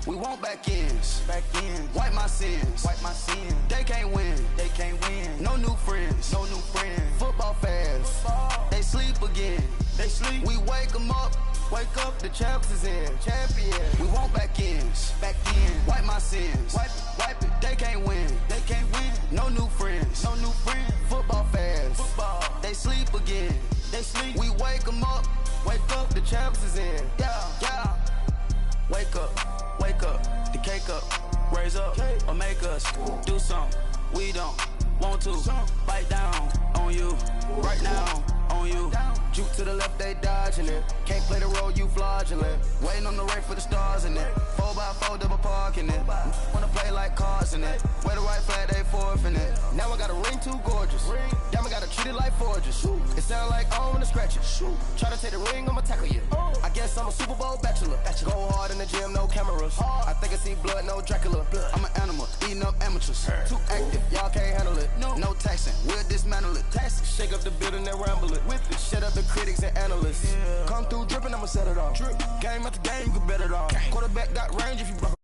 We want back ends. Wipe my sins. They can't win. No new friends. Football fans. They sleep again. We wake them up. The champs is in. We want back ends. Wipe my sins. Wipe it. They can't win. No new friends. Football fans. They sleep again. We wake them up. The champs is in. Yeah. Wake up. The cake up. Raise up or make us do something we don't want to. Bite down on you right now. On you. Juke to the left, they dodging it. Can't play the role, you fraudulent. Waiting on the right for the stars in it. 4x4 double parking it. Wanna play like cars in it. Wear the right flag, they forfeiting it. Now I got a ring too gorgeous. Damn, I gotta treat it like forges. It sound like I wanna scratch it. Try to take the ring, I'ma tackle you. I guess I'm a Super Bowl bachelor. Go hard in the gym, no cameras. I think I see blood, no Dracula. I'm an animal, eating up amateurs. Too active, y'all can't handle it. No taxing, we'll dismantle it. Shake up the building and ramble it. Whip it, shut up the critics and analysts. Come through dripping, I'ma set it off. Game after game, you can bet it off. Quarterback got range if you broke.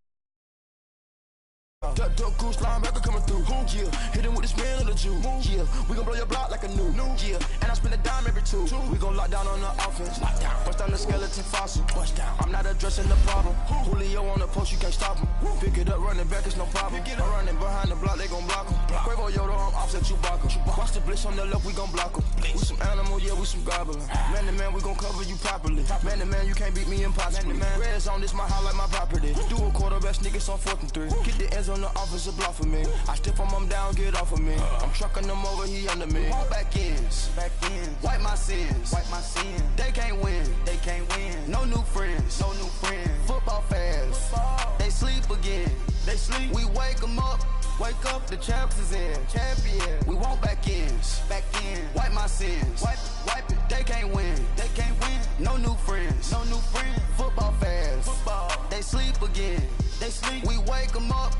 Duck goose linebacker coming through. Yeah, hit him with this man on the Jew. Yeah, we gon' blow your block like a new. Yeah, and I spend a dime every two. We gon' lock down on the offense. Bust down the skeleton fossil. I'm not addressing the problem. Julio on the post, you can't stop him. Pick it up, running back, it's no problem. I'm running behind the block, they gon' block him. Quavo Yoda, I'm offset Chewbacca. Watch the blitz on the left, we gon' block him. We some animal, yeah, we some goblin. Man to man, we gon' cover you properly. Man to man, you can't beat me impossibly. Red zone, this my highlight, my property. Do a quarterback sneak, it's on 4th and 3. Get the ends on the offensive block for me. I stiff him down, get off of me. I'm trucking them over, he under me. Want back ends. Wipe my sins. They can't win. No new friends. Football fans. They sleep again. We wake them up. The champs is in. We want back ends. Wipe my sins. Wipe it. They can't win. No new friends. Football fans. They sleep again. We wake them up.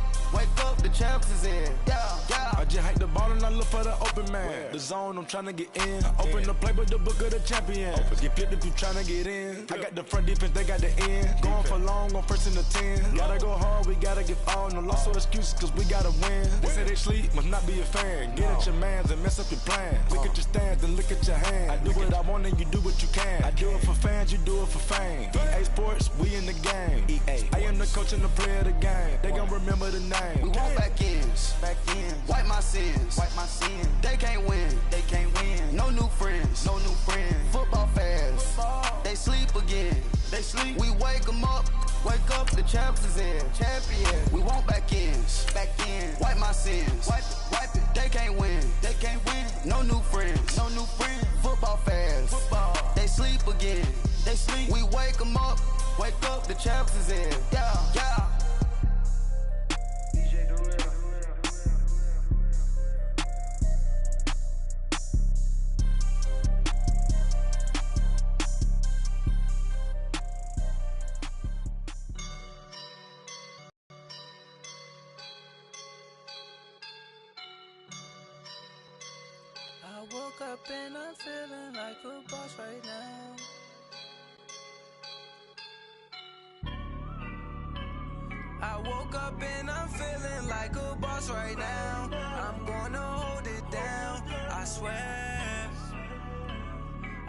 The champs is in. Yeah. I just hike the ball and I look for the open man. The zone, I'm trying to get in. Open the play, but the book of the champion. Get flipped if you trying to get in. I got the front defense, they got the end. Going for long, on 1st and the 10. Gotta go hard, we gotta get all. No loss or excuses, cause we gotta win. They say they sleep, must not be a fan. Get at your mans and mess up your plans. Look at your stands and look at your hands. I do what I want and you do what you can. I do it for fans, you do it for fame. EA Sports, we in the game. I am the coach and the player of the game. They gon' remember the name. We want back ends. Wipe my sins. They can't win. No new friends. Football fans. They sleep again. We wake them up. The champs is in. We want back ends. Wipe my sins. Wipe it. They can't win. No new friends. Football fans. They sleep again. We wake them up. The champs is in. Yeah. I woke up and I'm feeling like a boss right now. I woke up and I'm feeling like a boss right now. I'm gonna hold it down, I swear.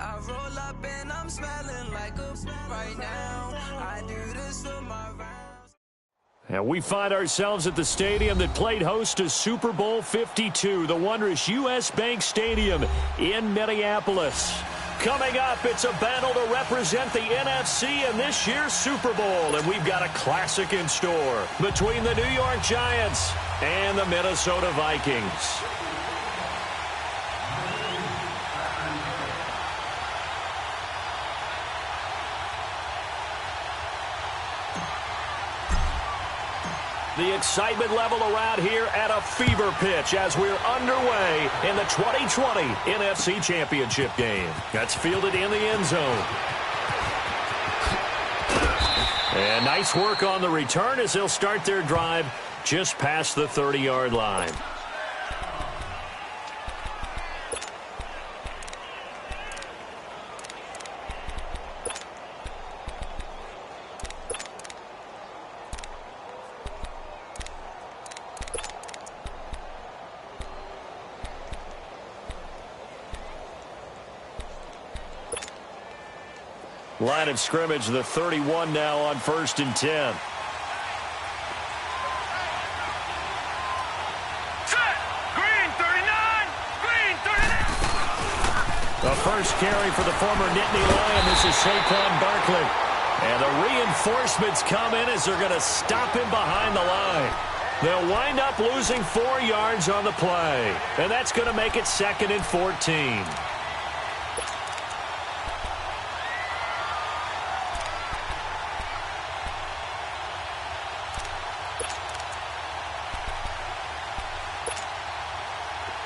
I roll up and I'm smelling like a right now. I do this for my rounds. And we find ourselves at the stadium that played host to Super Bowl 52, the wondrous U.S. Bank Stadium in Minneapolis. Coming up, it's a battle to represent the NFC in this year's Super Bowl, and we've got a classic in store between the New York Giants and the Minnesota Vikings. The excitement level around here at a fever pitch as we're underway in the 2020 NFC Championship game. That's fielded in the end zone. And nice work on the return as they'll start their drive just past the 30-yard line. Line of scrimmage, the 31 now on 1st and 10. The first carry for the former Nittany Lion. This is Saquon Barkley. And the reinforcements come in as they're going to stop him behind the line. They'll wind up losing 4 yards on the play. And that's going to make it 2nd and 14.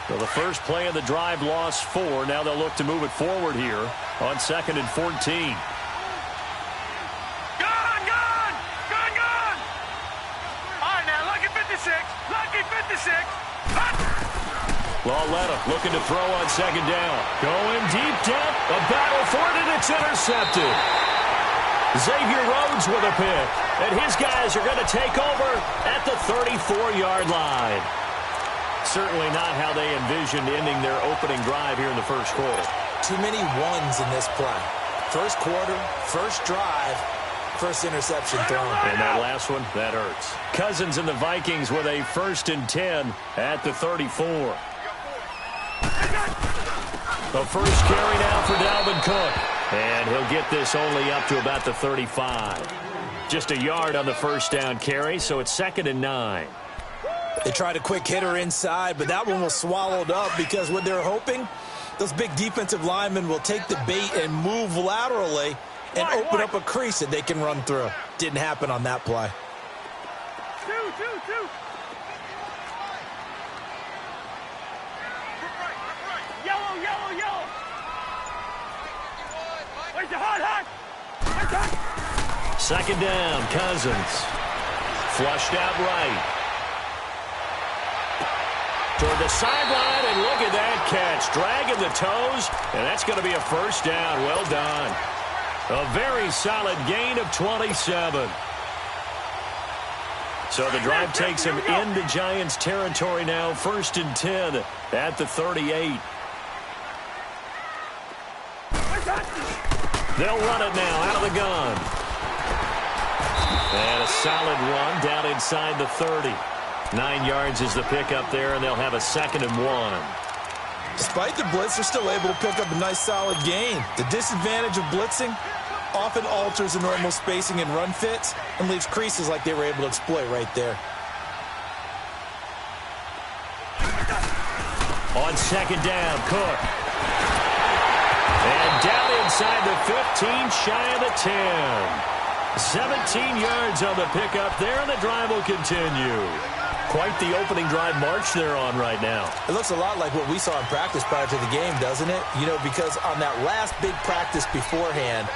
So the first play of the drive lost 4. Now they'll look to move it forward here on 2nd and 14. Gone! All right, now, lucky 56. Lauletta looking to throw on 2nd down. Going deep down. A battle for it, and it's intercepted. Xavier Rhodes with a pick. And his guys are going to take over at the 34-yard line. Certainly not how they envisioned ending their opening drive here in the first quarter. Too many ones in this play. First quarter, first drive, first interception thrown. And that last one, that hurts. Cousins and the Vikings with a 1st and 10 at the 34. The first carry now for Dalvin Cook. And he'll get this only up to about the 35. Just a yard on the first down carry, so it's 2nd and 9. They tried a quick hitter inside, but that one was swallowed up because what they're hoping, those big defensive linemen will take the bait and move laterally and open up a crease that they can run through. Didn't happen on that play. Two. Yellow. Where's the hot? 2nd down, Cousins. Flushed out right. Toward the sideline, and look at that catch. Dragging the toes, and that's going to be a first down. Well done. A very solid gain of 27. So the drive takes him into Giants territory now. 1st and 10 at the 38. They'll run it now out of the gun. And a solid run down inside the 30. 9 yards is the pickup there, and they'll have a 2nd and 1. Despite the blitz, they're still able to pick up a nice solid gain. The disadvantage of blitzing often alters the normal spacing and run fits and leaves creases like they were able to exploit right there. On 2nd down, Cook. And down inside the 15, shy of the 10. 17 yards on the pickup there, and the drive will continue. Quite the opening drive march they're on right now. It looks a lot like what we saw in practice prior to the game, doesn't it? You know, because on that last big practice beforehand,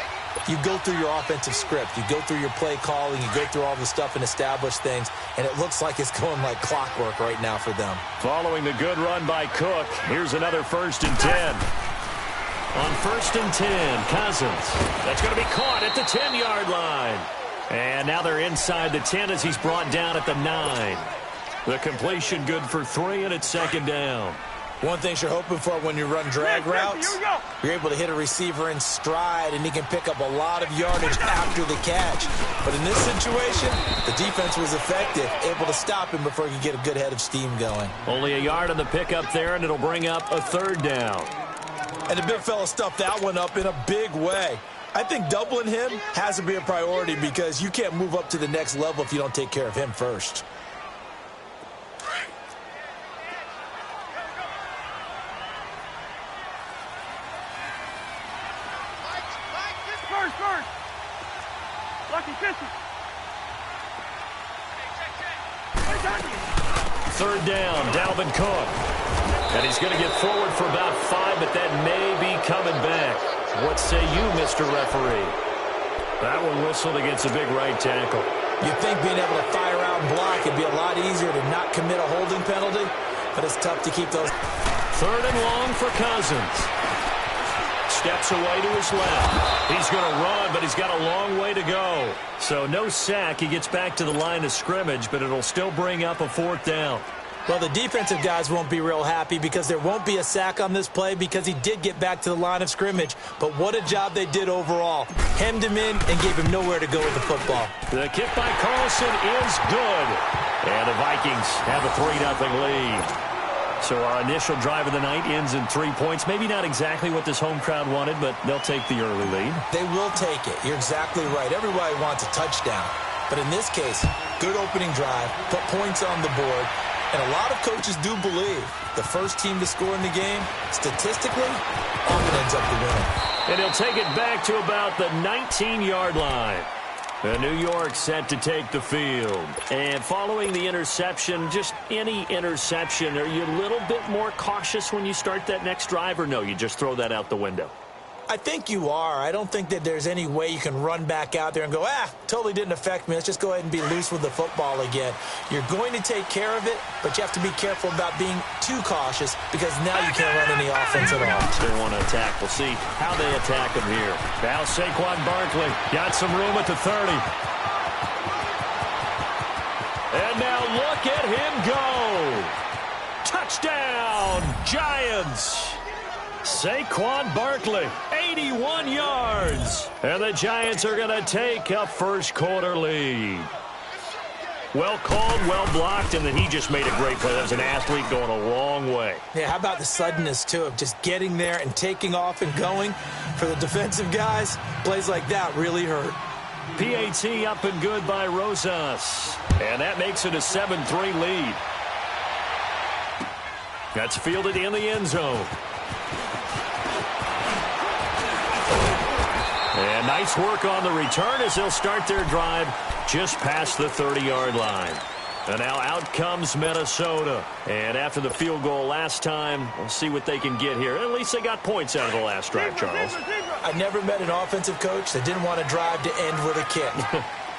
you go through your offensive script. You go through your play calling. You go through all the stuff and establish things, and it looks like it's going like clockwork right now for them. Following the good run by Cook, here's another 1st and 10. On 1st and 10, Cousins. That's going to be caught at the 10-yard line. And now they're inside the 10 as he's brought down at the 9. The completion good for 3, and it's 2nd down. One thing you're hoping for when you run drag routes, you're able to hit a receiver in stride, and he can pick up a lot of yardage after the catch. But in this situation, the defense was effective, able to stop him before he could get a good head of steam going. Only a yard on the pickup there, and it'll bring up a 3rd down. And the big fella stuffed that one up in a big way. I think doubling him has to be a priority because you can't move up to the next level if you don't take care of him first. First. Lucky 50. 3rd down, Dalvin Cook. And he's going to get forward for about 5, but that may be coming back. What say you, Mr. Referee? That one whistled against a big right tackle. You'd think being able to fire out and block would be a lot easier to not commit a holding penalty, but it's tough to keep those. 3rd and long for Cousins. Steps away to his left. He's going to run, but he's got a long way to go. So no sack. He gets back to the line of scrimmage, but it'll still bring up a 4th down. Well, the defensive guys won't be real happy because there won't be a sack on this play because he did get back to the line of scrimmage. But what a job they did overall. Hemmed him in and gave him nowhere to go with the football. The kick by Carlson is good. And the Vikings have a 3-0 lead. So our initial drive of the night ends in 3 points. Maybe not exactly what this home crowd wanted, but they'll take the early lead. They will take it. You're exactly right. Everybody wants a touchdown. But in this case, good opening drive, put points on the board. And a lot of coaches do believe the first team to score in the game, statistically, often ends up the winner. And he'll take it back to about the 19-yard line. New York set to take the field. And following the interception, just any interception, are you a little bit more cautious when you start that next drive, or no, you just throw that out the window? I think you are. I don't think that there's any way you can run back out there and go, totally didn't affect me. Let's just go ahead and be loose with the football again. You're going to take care of it, but you have to be careful about being too cautious because now you can't run any offense at all. They want to attack. We'll see how they attack them here. Now Saquon Barkley got some room at the 30. And now look at him go. Touchdown, Giants. Saquon Barkley, 81 yards. And the Giants are going to take a first-quarter lead. Well called, well blocked, and then he just made a great play. That was an athlete going a long way. Yeah, how about the suddenness, too, of just getting there and taking off and going? For the defensive guys, plays like that really hurt. PAT up and good by Rosas. And that makes it a 7-3 lead. That's fielded in the end zone. And nice work on the return as they'll start their drive just past the 30-yard line. And now out comes Minnesota. And after the field goal last time, we'll see what they can get here. At least they got points out of the last drive, Charles. I never met an offensive coach that didn't want to drive to end with a kick.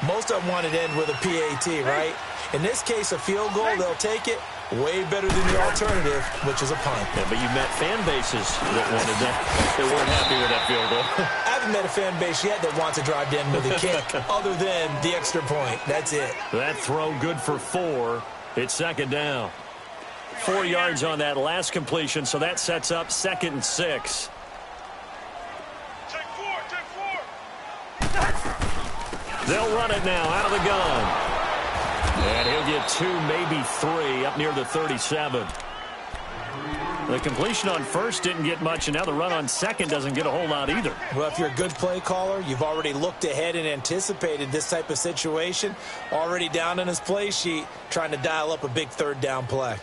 Most of them wanted to end with a PAT, right? In this case, a field goal, they'll take it. Way better than the alternative, which is a punt. Yeah, but you met fan bases that wanted that. They weren't happy with that field goal. I haven't met a fan base yet that wants to drive to end with a kick, other than the extra point. That's it. That throw good for 4. It's second down. 4 yards on that last completion, so that sets up 2nd and 6. Take 4. They'll run it now out of the gun. And he'll get 2, maybe 3, up near the 37. The completion on first didn't get much, and now the run on second doesn't get a whole lot either. Well, if you're a good play caller, you've already looked ahead and anticipated this type of situation. Already down in his play sheet, trying to dial up a big third down play.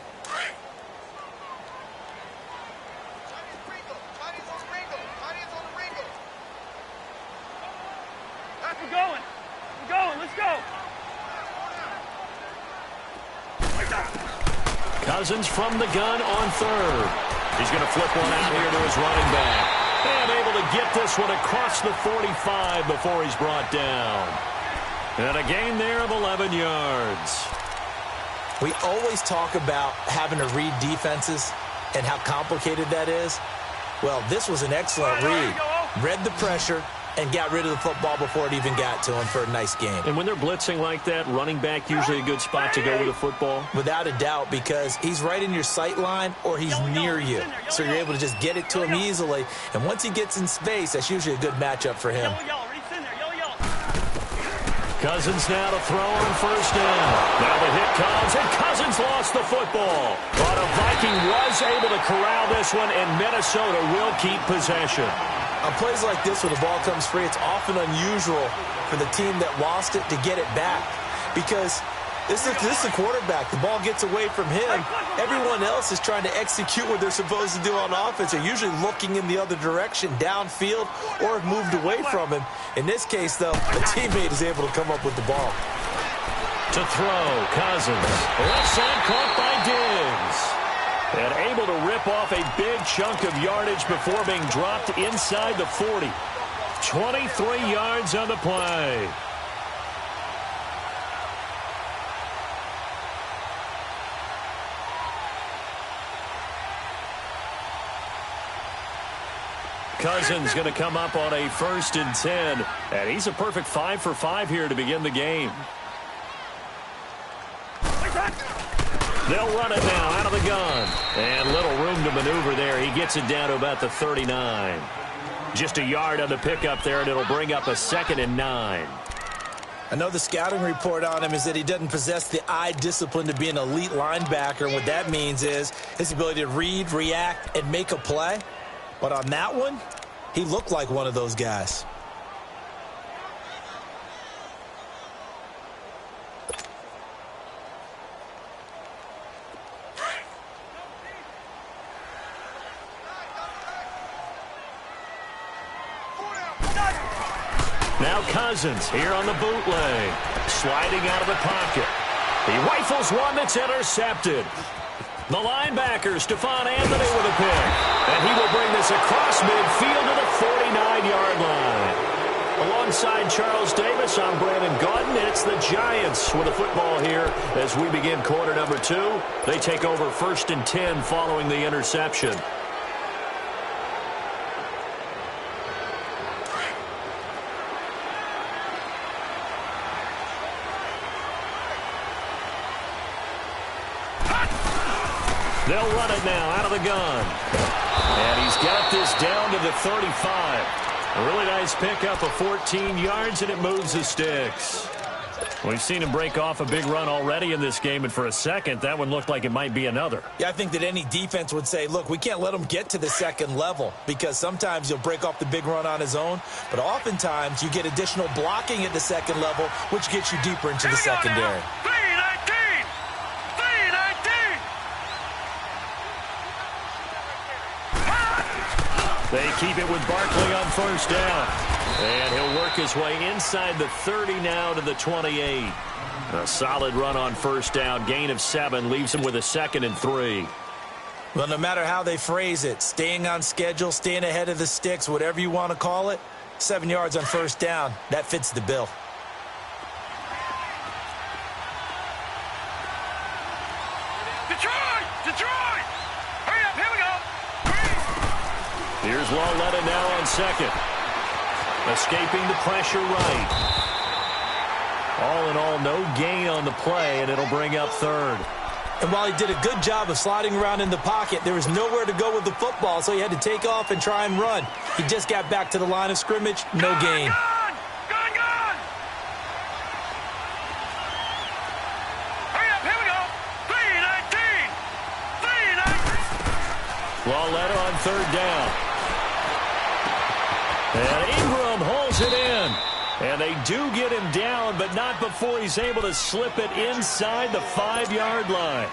We're going. Let's go. Cousins from the gun on third. He's going to flip one out here to his running back. And able to get this one across the 45 before he's brought down. And a gain there of 11 yards. We always talk about having to read defenses and how complicated that is. Well, this was an excellent read. Read the pressure and got rid of the football before it even got to him for a nice game. And when they're blitzing like that, running back usually a good spot to go with a football? Without a doubt, because he's right in your sight line or he's near you. So you're able to just get it to him easily. And once he gets in space, that's usually a good matchup for him. Cousins now to throw on first down. Now the hit comes, and Cousins lost the football. But a Viking was able to corral this one, and Minnesota will keep possession. On plays like this where the ball comes free, it's often unusual for the team that lost it to get it back. Because this is the quarterback. The ball gets away from him. Everyone else is trying to execute what they're supposed to do on offense. They're usually looking in the other direction, downfield, or have moved away from him. In this case, though, the teammate is able to come up with the ball. To throw, Cousins. Left side caught by Diggs. And able to rip off a big chunk of yardage before being dropped inside the 40. 23 yards on the play. Cousins going to come up on a 1st and 10. And he's a perfect 5 for 5 here to begin the game. They'll run it now out of the gun. And little room to maneuver there. He gets it down to about the 39. Just a yard on the pickup there, and it'll bring up a 2nd and 9. I know the scouting report on him is that he doesn't possess the eye discipline to be an elite linebacker. And what that means is his ability to read, react, and make a play. But on that one, he looked like one of those guys. Now Cousins here on the bootleg. Sliding out of the pocket. He rifles one that's intercepted. The linebacker, Stephon Anthony with a pick. And he will bring this across midfield to the 49-yard line. Alongside Charles Davis, I'm Brandon Gaudin. It's the Giants with a football here as we begin quarter number 2. They take over 1st and 10 following the interception. They'll run it now out of the gun. And he's got this down to the 35. A really nice pickup of 14 yards, and it moves the sticks. We've seen him break off a big run already in this game, and for a second, that one looked like it might be another. Yeah, I think that any defense would say, look, we can't let him get to the 2nd level, because sometimes he'll break off the big run on his own, but oftentimes you get additional blocking at the 2nd level, which gets you deeper into the secondary. They keep it with Barkley on 1st down. And he'll work his way inside the 30 now to the 28. A solid run on 1st down. Gain of 7 leaves him with a 2nd and 3. Well, no matter how they phrase it, staying on schedule, staying ahead of the sticks, whatever you want to call it, 7 yards on 1st down, that fits the bill. Detroit! Hurry up, here we go! Here's Lauletta now on 2nd. Escaping the pressure right. All in all, no gain on the play, and it'll bring up 3rd. And while he did a good job of sliding around in the pocket, there was nowhere to go with the football, so he had to take off and try and run. He just got back to the line of scrimmage, no gain. Gone! Hurry up, here we go! 3-19! Lauletta on 3rd down. And Ingram holds it in. And they do get him down, but not before he's able to slip it inside the 5-yard line.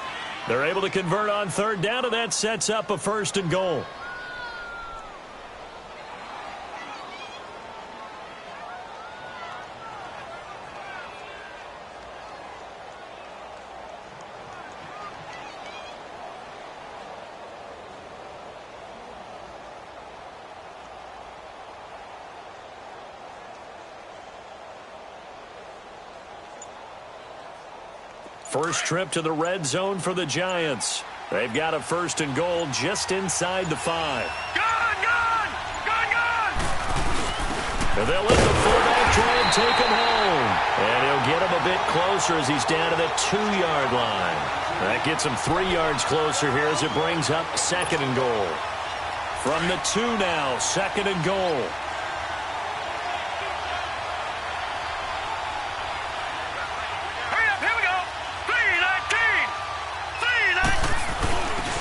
They're able to convert on 3rd down, and that sets up a 1st and goal. First trip to the red zone for the Giants. They've got a 1st and goal just inside the 5. Gone! And they'll let the fullback try and take him home. And he'll get him a bit closer as he's down to the 2-yard line. That gets him 3 yards closer here as it brings up 2nd and goal. From the 2 now, 2nd and goal.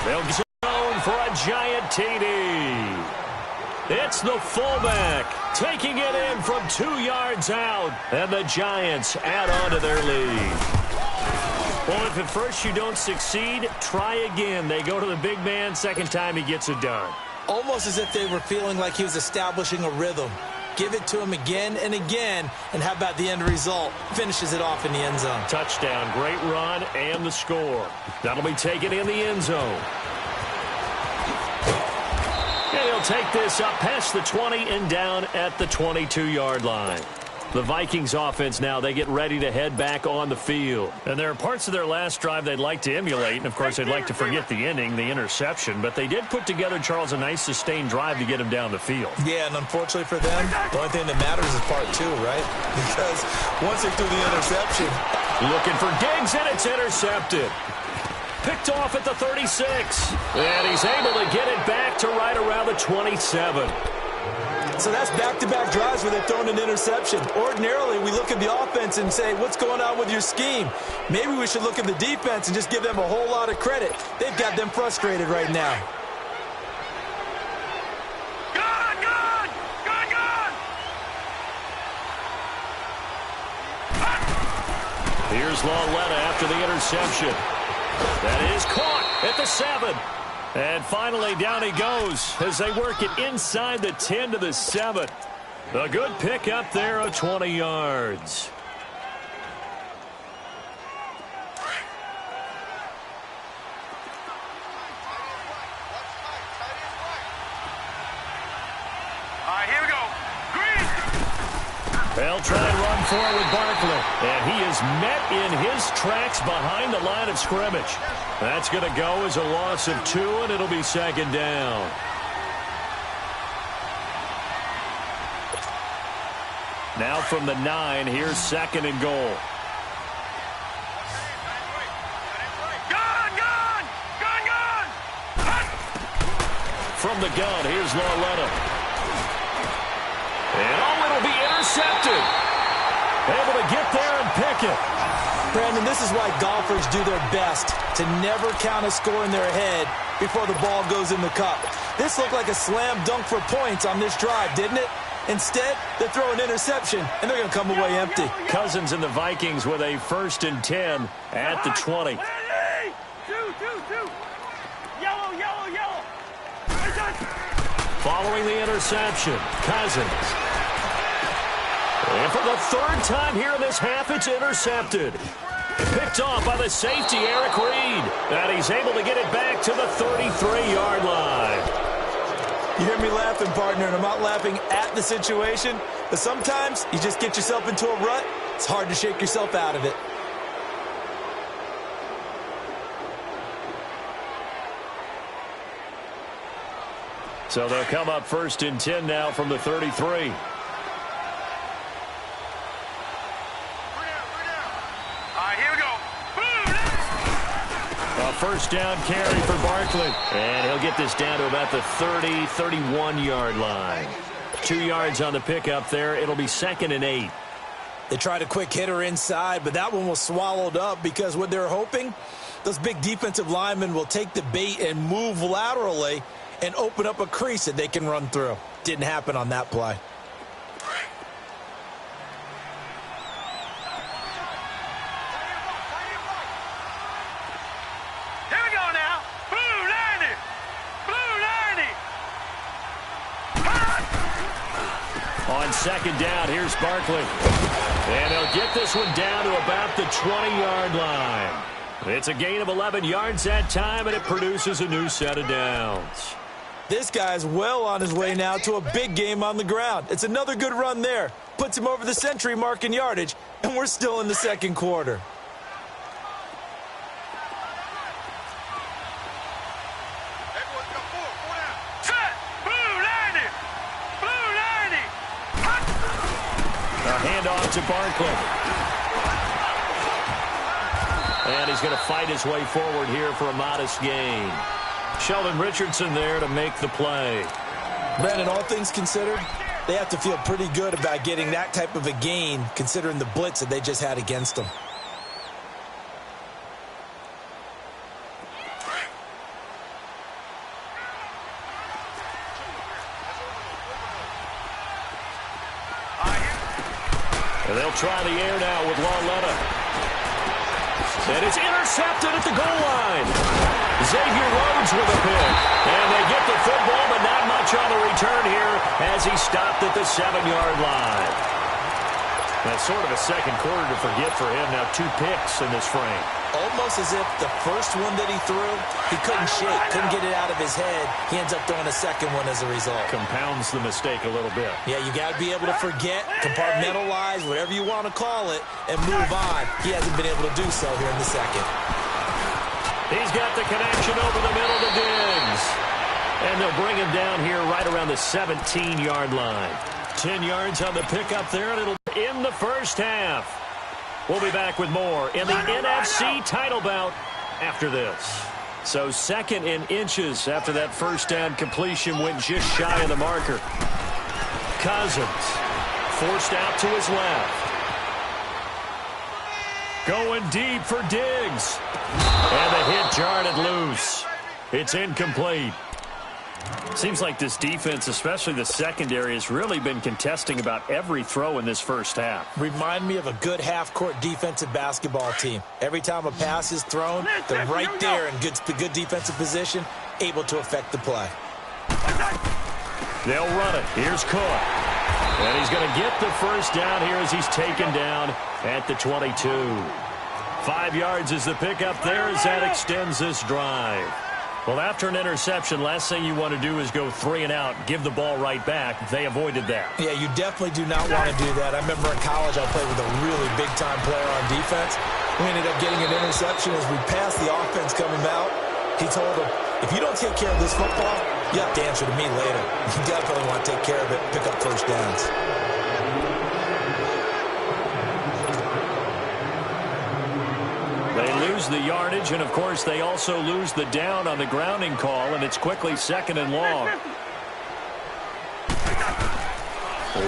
They'll zone for a giant TD. It's the fullback taking it in from 2 yards out, and the Giants add on to their lead. Well, if at first you don't succeed, try again. They go to the big man. 2nd time he gets it done. Almost as if they were feeling like he was establishing a rhythm. Give it to him again and again, and how about the end result? Finishes it off in the end zone. Touchdown, great run, and the score. That'll be taken in the end zone. And he'll take this up past the 20 and down at the 22-yard line. The Vikings offense now, they get ready to head back on the field. And there are parts of their last drive they'd like to emulate. And, of course, they'd like to forget the ending, the interception. But they did put together, Charles, a nice sustained drive to get him down the field. Yeah, and unfortunately for them, the only thing that matters is part 2, right? Because once they threw the interception. Looking for Diggs, and it's intercepted. picked off at the 36. And he's able to get it back to right around the 27. So that's back-to-back drives where they're throwing an interception. Ordinarily, we look at the offense and say, what's going on with your scheme? Maybe we should look at the defense and just give them a whole lot of credit. They've got them frustrated right now. Gone, gone, gone, gone. Here's Lauletta after the interception. That is caught at the 7. And finally, down he goes as they work it inside the 10 to the 7. A good pickup there of 20 yards. All right, here we go. Green. They'll try and run forward with Barkley. And he is met in his tracks behind the line of scrimmage. That's going to go as a loss of 2, and it'll be second down. Now from the 9, here's second and goal. Gone, gone, gone, gone. From the gun, here's Lauletta. And it'll be intercepted. Able to get there and pick it. Brandon, this is why golfers do their best to never count a score in their head before the ball goes in the cup. This looked like a slam dunk for points on this drive, didn't it? Instead, they throw an interception, and they're going to come away empty. Cousins and the Vikings with a 1st and 10 at the 20. Two. Yellow, yellow, yellow. Following the interception, Cousins. And for the 3rd time here in this half, it's intercepted. Picked off by the safety, Eric Reed. And he's able to get it back to the 33-yard line. You hear me laughing, partner, and I'm not laughing at the situation, but sometimes you just get yourself into a rut. It's hard to shake yourself out of it. So they'll come up 1st and 10 now from the 33. A 1st down carry for Barkley. And he'll get this down to about the 30, 31-yard line. 2 yards on the pickup there. It'll be 2nd and 8. They tried a quick hitter inside, but that one was swallowed up because what they're hoping, those big defensive linemen will take the bait and move laterally and open up a crease that they can run through. Didn't happen on that play. On 2nd down, here's Barkley. And he'll get this one down to about the 20-yard line. It's a gain of 11 yards that time, and it produces a new set of downs. This guy's well on his way now to a big game on the ground. It's another good run there. Puts him over the century mark in yardage, and we're still in the 2nd quarter. Handoff to Barkley. And he's going to fight his way forward here for a modest gain. Sheldon Richardson there to make the play. Brandon, all things considered, they have to feel pretty good about getting that type of a gain considering the blitz that they just had against them. And they'll try the air now with Lauletta. And it's intercepted at the goal line. Xavier Rhodes with a pick. And they get the football, but not much on the return here as he stopped at the 7-yard line. That's sort of a 2nd quarter to forget for him. Now 2 picks in this frame. Almost as if the first one that he threw, he couldn't shake, couldn't get it out of his head. He ends up throwing a 2nd one as a result. Compounds the mistake a little bit. Yeah, you got to be able to forget, compartmentalize, whatever you want to call it, and move on. He hasn't been able to do so here in the 2nd. He's got the connection over the middle to Diggs. And they'll bring him down here right around the 17-yard line. 10 yards on the pickup there, and it'll be in the 1st half. We'll be back with more in the NFC title bout after this. So 2nd in inches after that first down completion, went just shy of the marker. Cousins forced out to his left. Going deep for Diggs. And the hit jarred it loose. It's incomplete. Seems like this defense, especially the secondary, has really been contesting about every throw in this first half. Remind me of a good half-court defensive basketball team. Every time a pass is thrown, they're right there in good defensive position, able to affect the play. They'll run it. Here's Cook. And he's going to get the first down here as he's taken down at the 22. 5 yards is the pickup there as that extends this drive. Well, after an interception, last thing you want to do is go 3 and out, give the ball right back. They avoided that. Yeah, you definitely do not want to do that. I remember in college I played with a really big-time player on defense. We ended up getting an interception as we passed the offense coming out. He told him, if you don't take care of this football, you have to answer to me later. You definitely want to take care of it, pick up first downs. They lose the yardage, and, of course, they also lose the down on the grounding call, and it's quickly 2nd and long.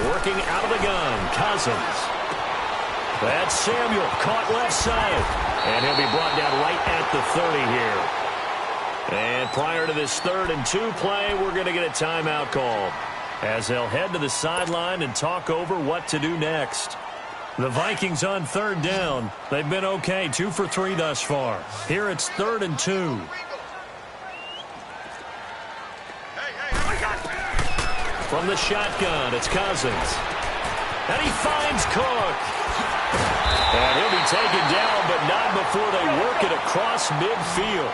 Working out of the gun, Cousins. That's Samuel, caught left side. And he'll be brought down right at the 30 here. And prior to this 3rd and 2 play, we're going to get a timeout call as they'll head to the sideline and talk over what to do next. The Vikings on 3rd down. They've been okay, 2 for 3 thus far. Here it's 3rd and 2. From the shotgun, it's Cousins. And he finds Cook. And he'll be taken down, but not before they work it across midfield.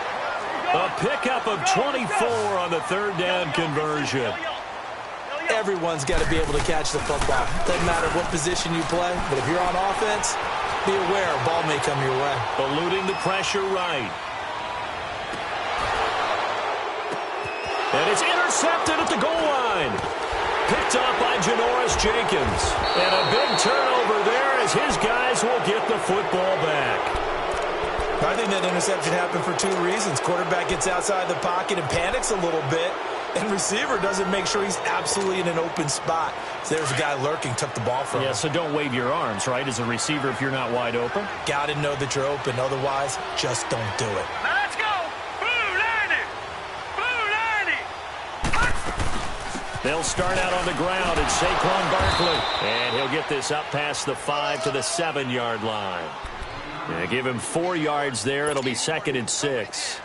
A pickup of 24 on the 3rd down conversion. Everyone's got to be able to catch the football. Doesn't matter what position you play, but if you're on offense, be aware a ball may come your way. Eluding the pressure right. And it's intercepted at the goal line. Picked up by Janoris Jenkins. And a big turnover there as his guys will get the football back. I think that interception happened for 2 reasons. Quarterback gets outside the pocket and panics a little bit. And receiver doesn't make sure he's absolutely in an open spot. So there's a guy lurking, took the ball from him. Yeah, so don't wave your arms, right, as a receiver if you're not wide open. Got to know that you're open. Otherwise, just don't do it. Now let's go. Blue 90. Blue 90. They'll start out on the ground. It's Saquon Barkley. And he'll get this up past the 5 to the 7-yard line. And give him 4 yards there. It'll be 2nd and 6.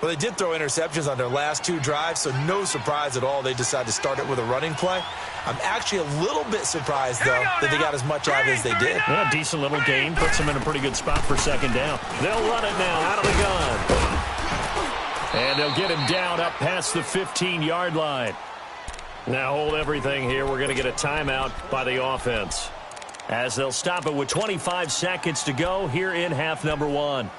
Well, they did throw interceptions on their last 2 drives, so no surprise at all they decided to start it with a running play. I'm actually a little bit surprised, though, that they got as much out as they did. Yeah, decent little gain. Puts them in a pretty good spot for 2nd down. They'll run it now out of the gun. And they'll get him down up past the 15-yard line. Now hold everything here. We're going to get a timeout by the offense, as they'll stop it with 25 seconds to go here in half number 1.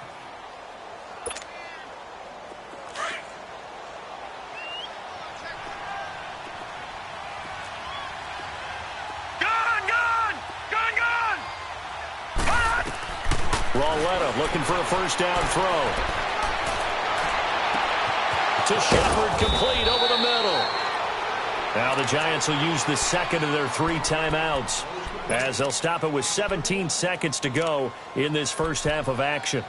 Looking for a first down throw. To Shepard, complete over the middle. Now the Giants will use the 2nd of their 3 timeouts, as they'll stop it with 17 seconds to go in this first half of action.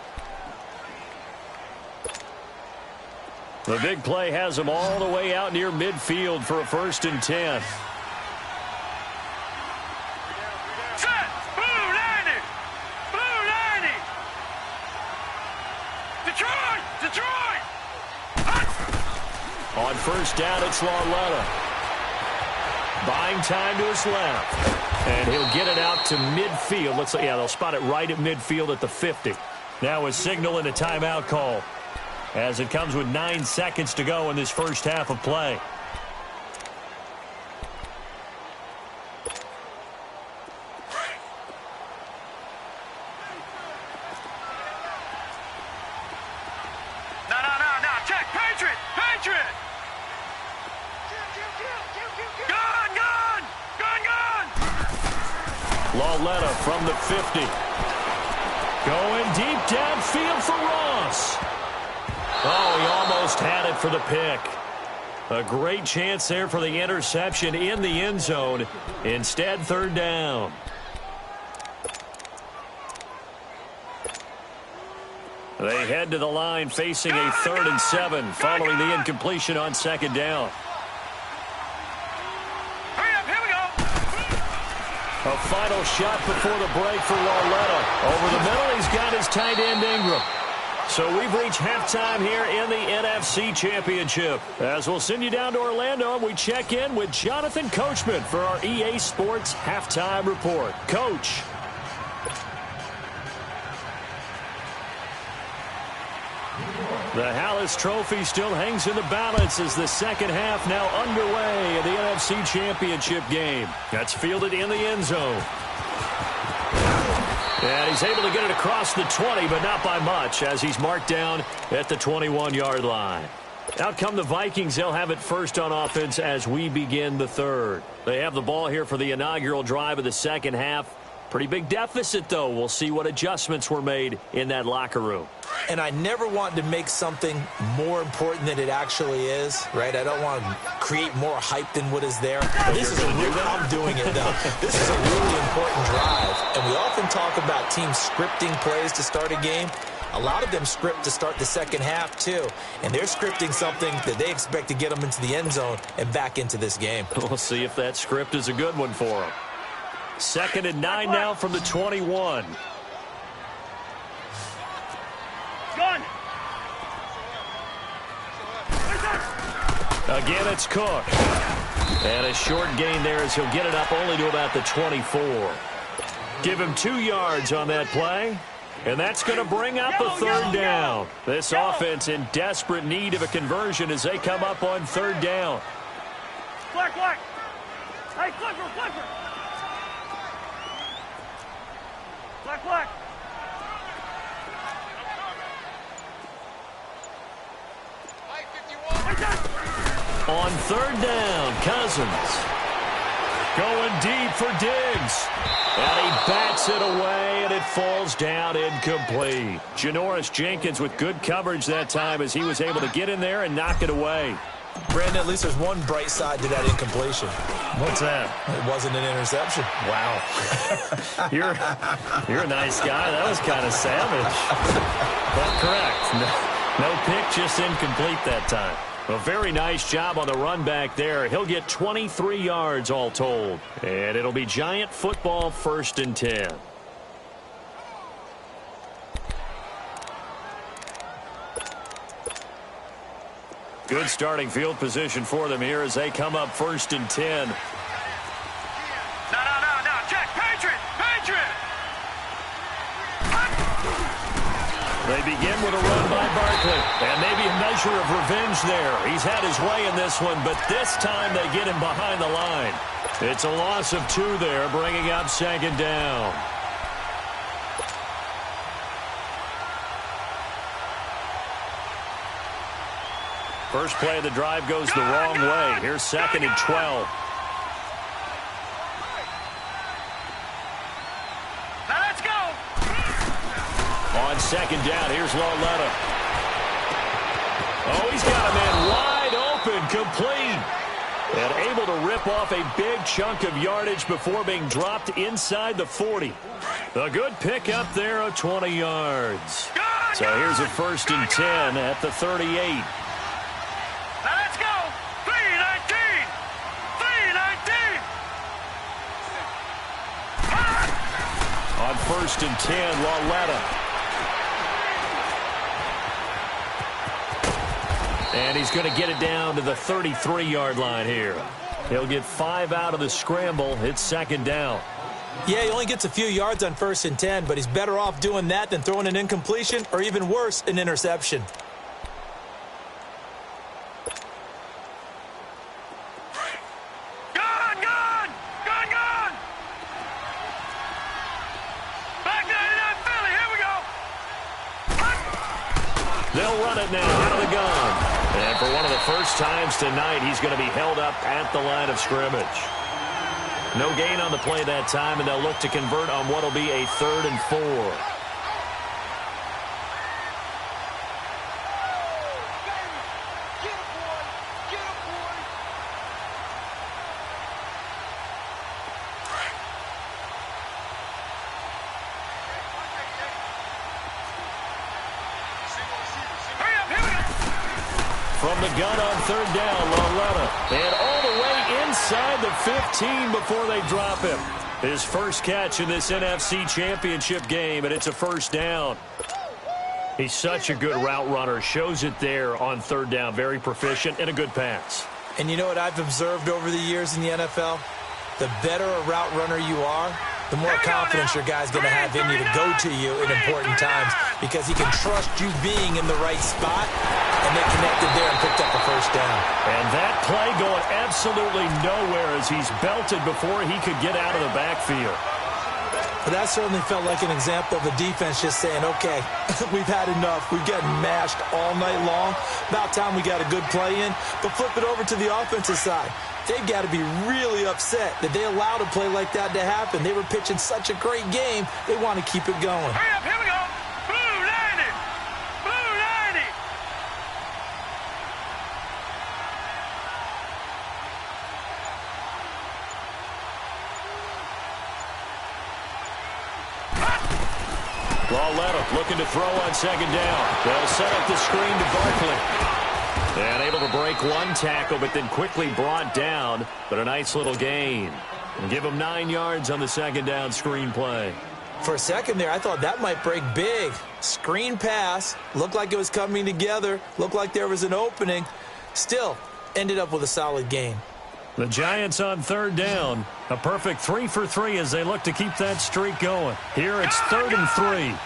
The big play has them all the way out near midfield for a 1st and 10. On first down, it's Lauletta. Buying time to his left. And he'll get it out to midfield. Yeah, they'll spot it right at midfield at the 50. Now a signal and a timeout call, as it comes with 9 seconds to go in this first half of play. Lauletta from the 50. Going deep downfield for Ross. Oh, he almost had it for the pick. A great chance there for the interception in the end zone. Instead, third down. They head to the line facing a 3rd and 7 following the incompletion on second down. Hurry up, here we go. A final shot before the break for Lauletta. Over the middle, he's got his tight end Ingram. So we've reached halftime here in the NFC Championship. As we'll send you down to Orlando, and we check in with Jonathan Coachman for our EA Sports Halftime Report. Coach. The Hallis Trophy still hangs in the balance as the second half now underway in the NFC Championship game. That's fielded in the end zone. And he's able to get it across the 20, but not by much, as he's marked down at the 21-yard line. Out come the Vikings. They'll have it first on offense as we begin the third. They have the ball here for the inaugural drive of the second half. Pretty big deficit, though. We'll see what adjustments were made in that locker room. And I never want to make something more important than it actually is, right? I don't want to create more hype than what is there. This is I'm doing it, though. This is a really important drive. And we often talk about teams scripting plays to start a game. A lot of them script to start the second half, too. And they're scripting something that they expect to get them into the end zone and back into this game. We'll see if that script is a good one for them. 2nd and 9 now from the 21. Gun. Again, it's Cook. And a short gain there as he'll get it up only to about the 24. Give him 2 yards on that play. And that's going to bring up a third down. This offense in desperate need of a conversion as they come up on third down. Clark. Hey, Clipper. Black. On third down, Cousins. Going deep for Diggs. And he bats it away, and it falls down incomplete. Janoris Jenkins with good coverage that time as he was able to get in there and knock it away. Brandon, at least there's one bright side to that incompletion. What's that? It wasn't an interception. Wow. You're a nice guy. That was kind of savage. But correct. No pick, just incomplete that time. A very nice job on the run back there. He'll get 23 yards all told. And it'll be Giant football 1st and 10. Good starting field position for them here as they come up 1st and 10. No. Jack, Patriot. They begin with a run by Barkley. And maybe a measure of revenge there. He's had his way in this one, but this time they get him behind the line. It's a loss of 2 there, bringing up 2nd down. First play of the drive goes the wrong way. Here's 2nd and 12. Now let's go. On 2nd down, here's Lauletta. Oh, he's got a man wide open, complete. And able to rip off a big chunk of yardage before being dropped inside the 40. A good pickup there of 20 yards. So here's a 1st and 10 at the 38. Now let's go. 319. On 1st and 10, Lauletta. And he's going to get it down to the 33-yard line here. He'll get 5 out of the scramble. It's 2nd down. Yeah, he only gets a few yards on 1st and 10, but he's better off doing that than throwing an incompletion or even worse, an interception. They'll run it now out of the gun. And for one of the first times tonight, he's going to be held up at the line of scrimmage. No gain on the play that time, and they'll look to convert on what will be a 3rd and 4. from the gun on third down, Lauletta. And all the way inside the 15 before they drop him. His first catch in this NFC Championship game, and it's a first down. He's such a good route runner. Shows it there on third down. Very proficient and a good pass. And you know what I've observed over the years in the NFL? The better a route runner you are, the more confidence your guy's going to have in you to go to you in important times because he can trust you being in the right spot, and they connected there and picked up a first down. And that play going absolutely nowhere as he's belted before he could get out of the backfield. But that certainly felt like an example of the defense just saying, okay, we've had enough. We've gotten mashed all night long. About time we got a good play in. But flip it over to the offensive side. They've got to be really upset that they allowed a play like that to happen. They were pitching such a great game, they want to keep it going. Hurry up, here we go. Blue 90. Blue 90. Lauletta looking to throw on second down. They'll set up the screen to Barkley. And able to break one tackle, but then quickly brought down. But a nice little gain. And give him 9 yards on the second down screen play. For a second there, I thought that might break big. Screen pass. Looked like it was coming together. Looked like there was an opening. Still, ended up with a solid gain. The Giants on third down. A perfect 3 for 3 as they look to keep that streak going. Here it's 3rd and 3.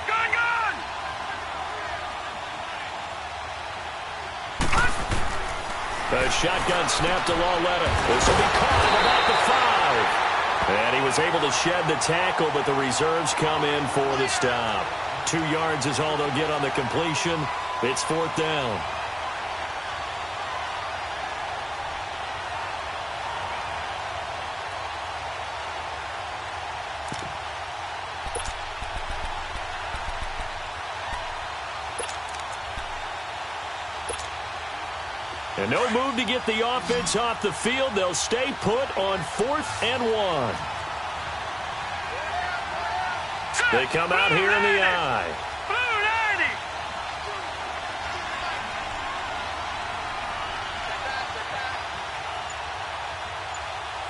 A shotgun snap to Lauletta. This will be caught at about the 5. And he was able to shed the tackle, but the reserves come in for the stop. 2 yards is all they'll get on the completion. It's 4th down. And no move to get the offense off the field. They'll stay put on 4th and 1. They come out here in the eye. Blue 90.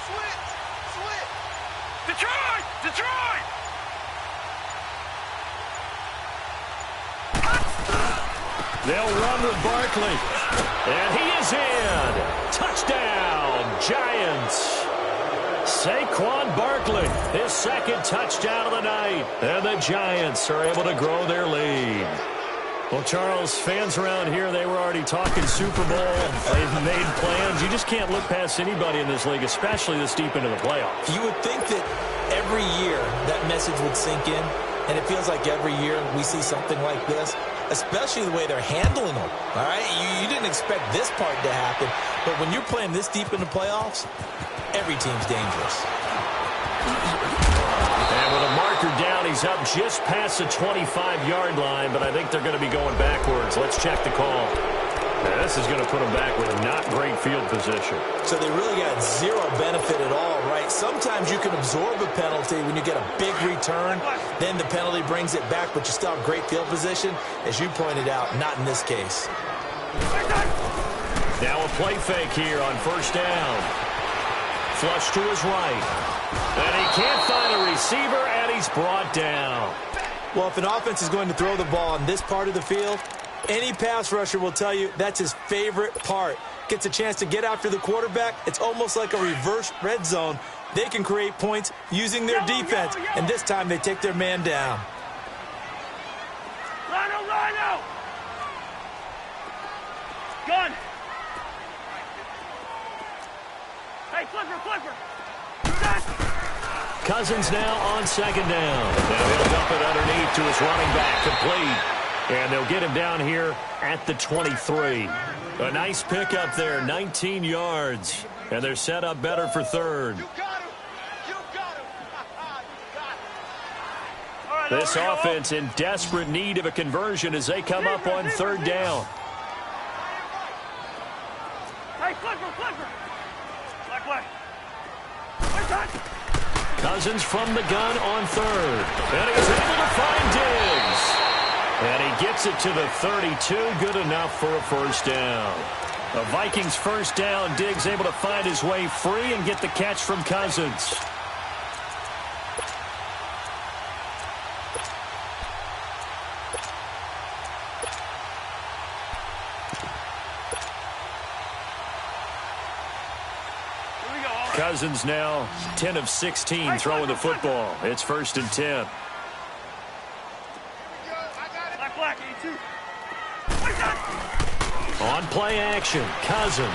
Switch. Detroit. Detroit. They'll run with Barkley. And he is in. Touchdown, Giants. Saquon Barkley, his second touchdown of the night. And the Giants are able to grow their lead. Well, Charles, fans around here, they were already talking Super Bowl. They've made plans. You just can't look past anybody in this league, especially this deep into the playoffs. You would think that every year that message would sink in, and it feels like every year we see something like this. Especially the way they're handling them, all right? You didn't expect this part to happen, but when you're playing this deep in the playoffs, every team's dangerous. And with a marker down, he's up just past the 25-yard line, but I think they're going to be going backwards. Let's check the call. Now, this is going to put them back with not great field position. So they really got zero benefit at all, right? Sometimes you can absorb a penalty when you get a big return. Then the penalty brings it back, but you still have great field position. As you pointed out, not in this case. Now a play fake here on first down. Flush to his right. And he can't find a receiver, and he's brought down. Well, if an offense is going to throw the ball in this part of the field, any pass rusher will tell you that's his favorite part. Gets a chance to get after the quarterback. It's almost like a reverse red zone. They can create points using their defense, and this time they take their man down. Lino! Gun! Hey, flipper! Cousins now on second down. Now he'll dump it underneath to his running back, complete. And they'll get him down here at the 23. A nice pickup there, 19 yards. And they're set up better for third. This offense in desperate need of a conversion as they come up on third down. Hey, flipper! Black. Cousins from the gun on third. And he's able to find Diggs. And he gets it to the 32. Good enough for a first down. The Vikings first down. Diggs able to find his way free and get the catch from Cousins. Cousins now 10 of 16 throwing the football. It's 1st and 10. On play action, Cousins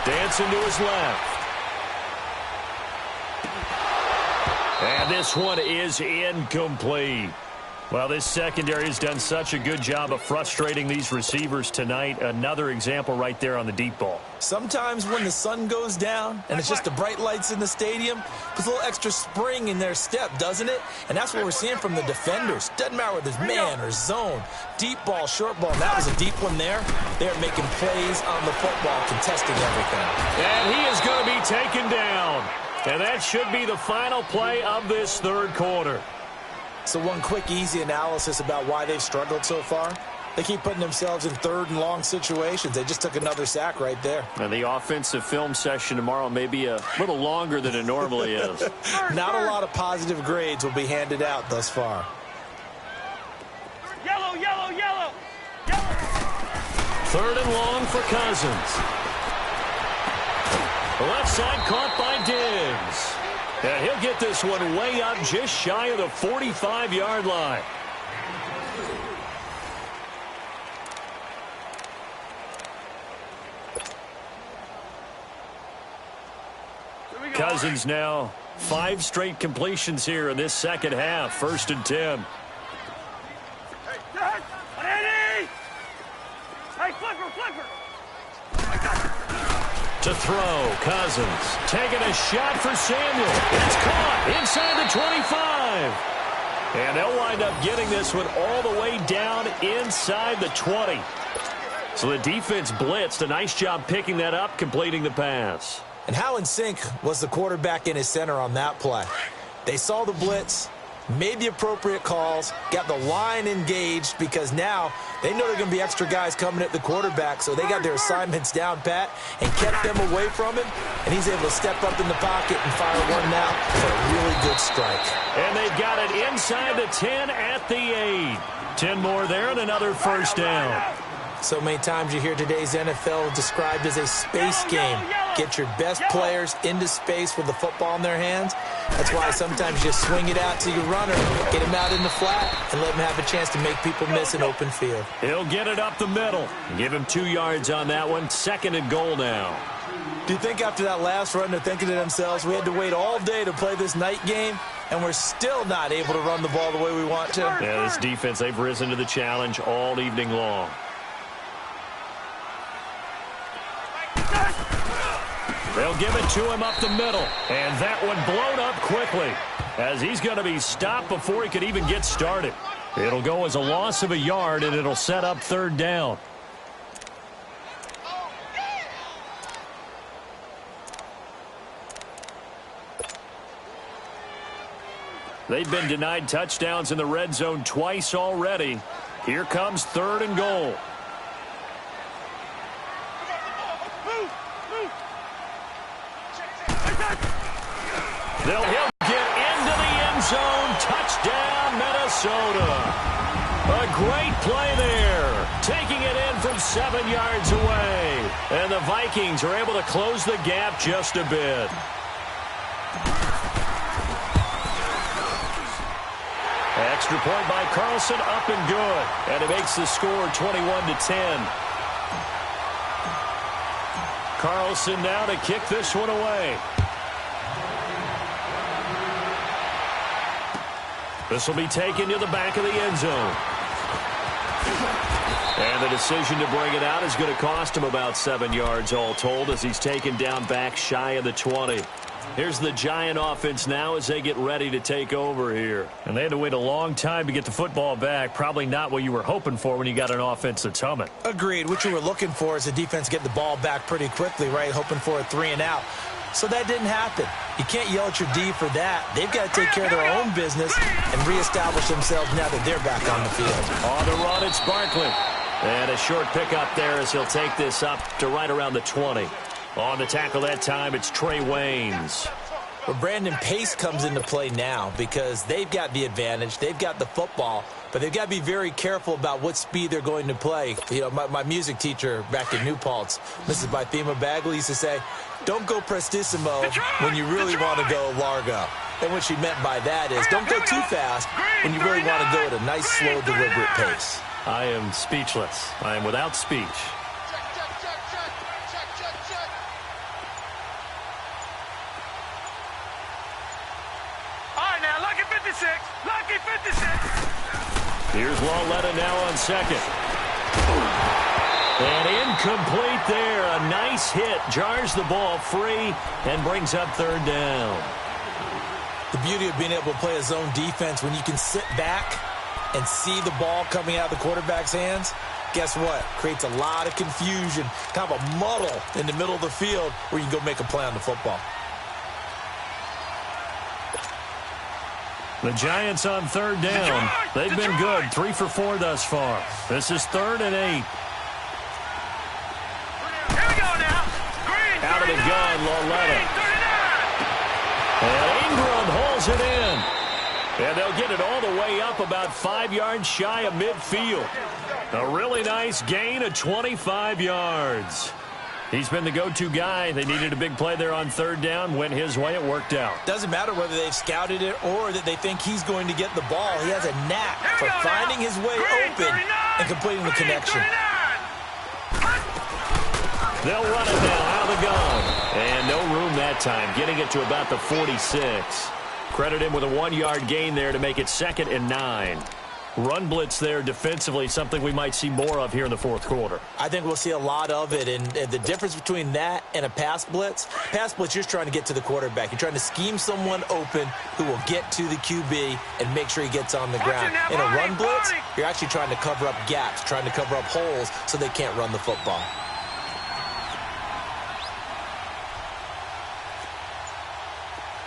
dancing to his left. And this one is incomplete. Well, this secondary has done such a good job of frustrating these receivers tonight. Another example right there on the deep ball. Sometimes when the sun goes down and it's just the bright lights in the stadium, puts a little extra spring in their step, doesn't it? And that's what we're seeing from the defenders. Doesn't matter whether it's man or zone, deep ball, short ball. That was a deep one there. They're making plays on the football, contesting everything. And he is going to be taken down. And that should be the final play of this third quarter. So one quick, easy analysis about why they've struggled so far. They keep putting themselves in 3rd and long situations. They just took another sack right there. And the offensive film session tomorrow may be a little longer than it normally is. Not a lot of positive grades will be handed out thus far. Yellow, yellow, yellow, yellow. 3rd and long for Cousins. The left side caught by Diggs. And he'll get this one way up just shy of the 45-yard line. Cousins now 5 straight completions here in this second half. 1st and 10. Hey, flipper. To throw, Cousins taking a shot for Samuel. It's caught inside the 25. And they'll wind up getting this one all the way down inside the 20. So the defense blitzed. A nice job picking that up, completing the pass. And how in sync was the quarterback and his center on that play? They saw the blitz, made the appropriate calls, got the line engaged because now they know there are going to be extra guys coming at the quarterback, so they got their assignments down pat and kept them away from him, and he's able to step up in the pocket and fire one now for a really good strike. And they've got it inside the 10 at the 8. 10 more there and another first down. So many times you hear today's NFL described as a space game. Get your best players into space with the football in their hands. That's why sometimes you just swing it out to your runner, get him out in the flat, and let him have a chance to make people miss an open field. He'll get it up the middle. Give him 2 yards on that one. 2nd and goal now. Do you think after that last run they're thinking to themselves, we had to wait all day to play this night game, and we're still not able to run the ball the way we want to? Yeah, this defense, they've risen to the challenge all evening long. They'll give it to him up the middle. And that one blown up quickly as he's going to be stopped before he could even get started. It'll go as a loss of a yard, and it'll set up 3rd down. They've been denied touchdowns in the red zone twice already. Here comes 3rd and goal. He'll get into the end zone. Touchdown, Minnesota. A great play there. Taking it in from 7 yards away. And the Vikings are able to close the gap just a bit. Extra point by Carlson, up and good. And it makes the score 21-10. Carlson now to kick this one away. This will be taken to the back of the end zone. And the decision to bring it out is going to cost him about 7 yards all told as he's taken down back shy of the 20. Here's the Giant offense now as they get ready to take over here. And they had to wait a long time to get the football back. Probably not what you were hoping for when you got an offense that's humming. Agreed. What you were looking for is the defense get the ball back pretty quickly, right? Hoping for a 3 and out. So that didn't happen. You can't yell at your D for that. They've got to take care of their own business and reestablish themselves now that they're back on the field. On the run, it's Barkley. And a short pickup there as he'll take this up to right around the 20. On the tackle that time, it's Trey Waynes. Well, Brandon, pace comes into play now because they've got the advantage. They've got the football, but they've got to be very careful about what speed they're going to play. You know, my music teacher back in New Paltz, Mrs. Bythema Bagley, used to say, don't go prestissimo when you really want to go largo. And what she meant by that is don't go too fast when you really want to go at a nice, slow, deliberate pace. I am speechless. I am without speech. Lucky 56. Here's Lawletta now on second. And incomplete there. A nice hit. Jars the ball free and brings up third down. The beauty of being able to play a zone defense when you can sit back and see the ball coming out of the quarterback's hands, guess what? Creates a lot of confusion, kind of a muddle in the middle of the field where you can go make a play on the football. The Giants on third down. They've been good. 3 for 4 thus far. This is 3rd and 8. Here we go now. Green, out of the gun, Lawletta. And Ingram holds it in. And they'll get it all the way up about 5 yards shy of midfield. A really nice gain of 25 yards. He's been the go-to guy. They needed a big play there on third down. Went his way. It worked out. Doesn't matter whether they've scouted it or that they think he's going to get the ball. He has a knack for finding his way open and completing the connection. They'll run it now out of the gun. And no room that time. Getting it to about the 46. Credit him with a 1-yard gain there to make it 2nd and 9. Run blitz there defensively, something we might see more of here in the fourth quarter. I think we'll see a lot of it, and the difference between that and a pass blitz, you're just trying to get to the quarterback. You're trying to scheme someone open who will get to the QB and make sure he gets on the ground. In a run blitz, you're actually trying to cover up gaps, trying to cover up holes so they can't run the football.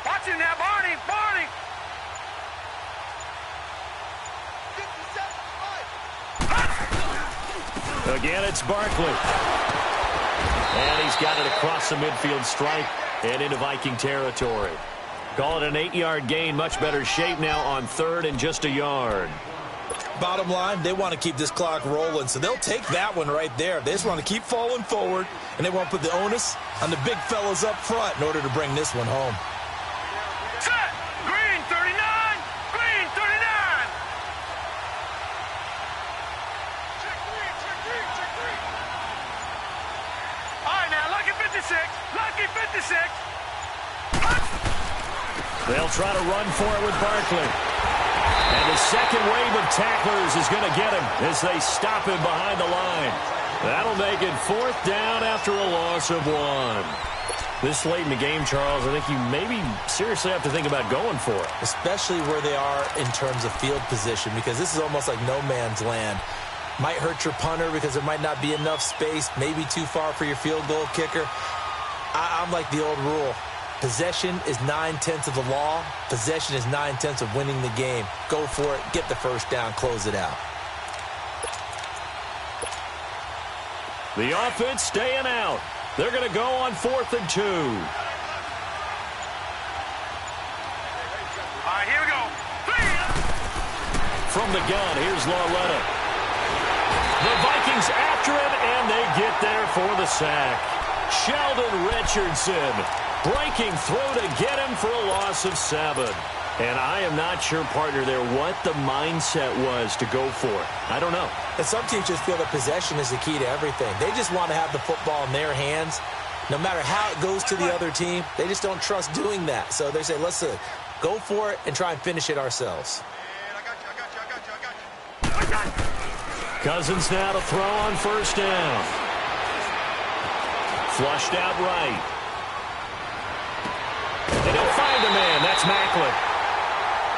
Watch him now, Barney. Again, it's Barkley. And he's got it across the midfield stripe and into Viking territory. Call it an 8-yard gain. Much better shape now on 3rd and just a yard. Bottom line, they want to keep this clock rolling, so they'll take that one right there. They just want to keep falling forward, and they want to put the onus on the big fellas up front in order to bring this one home. Set. Green 39. Green 39. All right, now, Lucky 56. Lucky 56. They'll try to run for it with Barkley. And the second wave of tacklers is going to get him as they stop him behind the line. That'll make it 4th down after a loss of 1. This late in the game, Charles, I think you maybe seriously have to think about going for it. Especially where they are in terms of field position, because this is almost like no man's land. Might hurt your punter because there might not be enough space, maybe too far for your field goal kicker. I'm like the old rule. Possession is 9/10 of the law. Possession is 9/10 of winning the game. Go for it. Get the first down. Close it out. The offense staying out. They're going to go on 4th and 2. All right, here we go. From the gun, here's Lawletta. The Vikings after it, and they get there for the sack. Sheldon Richardson breaking through to get him for a loss of 7. And I am not sure, partner, there what the mindset was to go for it. I don't know. And some teams just feel that possession is the key to everything. They just want to have the football in their hands. No matter how it goes to the other team, they just don't trust doing that. So they say, let's go for it and try and finish it ourselves. Cousins now to throw on 1st down. Flushed out right. And he'll find the man. That's Macklin.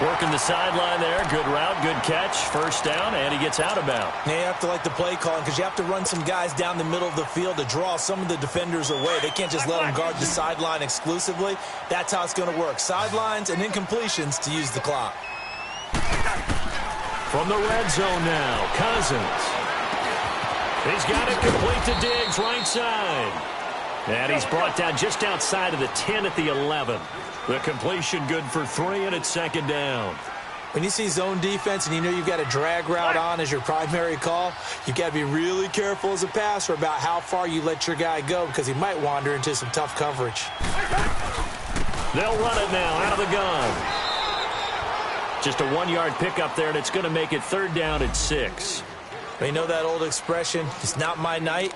Working the sideline there. Good route, good catch. 1st down, and he gets out of bounds. Now you have to like the play calling because you have to run some guys down the middle of the field to draw some of the defenders away. They can't just let them guard the sideline exclusively. That's how it's going to work. Sidelines and incompletions to use the clock. From the red zone now, Cousins. He's got it complete to Diggs, right side. And he's brought down just outside of the 10 at the 11. The completion good for 3, and it's second down. When you see zone defense and you know you've got a drag route on as your primary call, you've got to be really careful as a passer about how far you let your guy go because he might wander into some tough coverage. They'll run it now out of the gun. Just a 1-yard pickup there, and it's going to make it third down at 6. You know that old expression, it's not my night?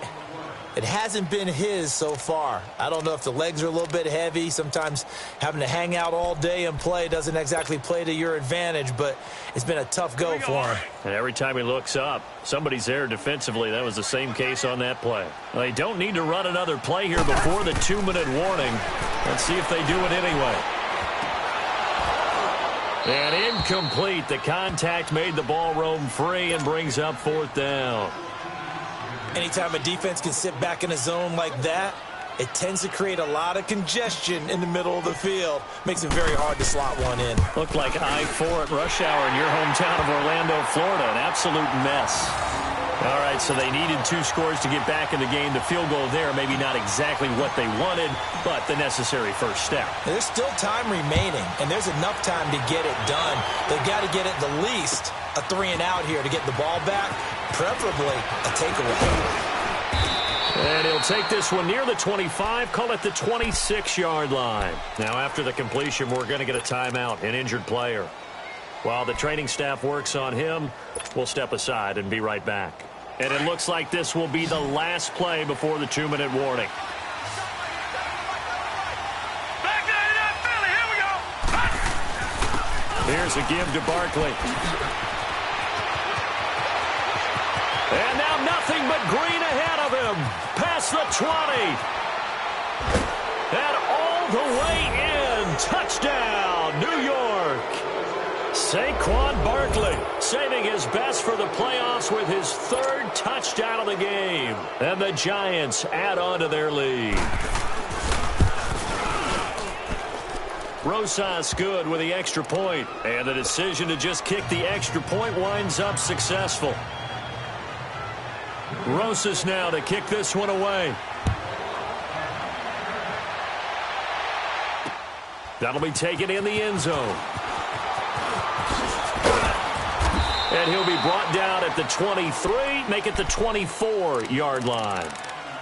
It hasn't been his so far. I don't know if the legs are a little bit heavy. Sometimes having to hang out all day and play doesn't exactly play to your advantage, but it's been a tough go for him. And every time he looks up, somebody's there defensively. That was the same case on that play. Well, they don't need to run another play here before the 2-minute warning. Let's see if they do it anyway. And incomplete. The contact made the ball roam free and brings up fourth down. Anytime a defense can sit back in a zone like that, it tends to create a lot of congestion in the middle of the field. Makes it very hard to slot one in. Looked like I-4 at rush hour in your hometown of Orlando, Florida. An absolute mess. All right, so they needed 2 scores to get back in the game. The field goal there, maybe not exactly what they wanted, but the necessary first step. There's still time remaining, and there's enough time to get it done. They've got to get at the least a 3-and-out here to get the ball back, preferably a takeaway. And he'll take this one near the 25, call it the 26-yard line. Now, after the completion, we're going to get a timeout, an injured player. While the training staff works on him, we'll step aside and be right back. And it looks like this will be the last play before the 2-minute warning. Back there, that Philly. Here we go. Here's a give to Barkley. And now nothing but green ahead of him. Past the 20. And all the way in. Touchdown, New York. Saquon Barkley saving his best for the playoffs with his 3rd touchdown of the game. And the Giants add on to their lead. Rosas good with the extra point. And the decision to just kick the extra point winds up successful. Rosas now to kick this one away. That'll be taken in the end zone. And he'll be brought down at the 23, make it the 24-yard line.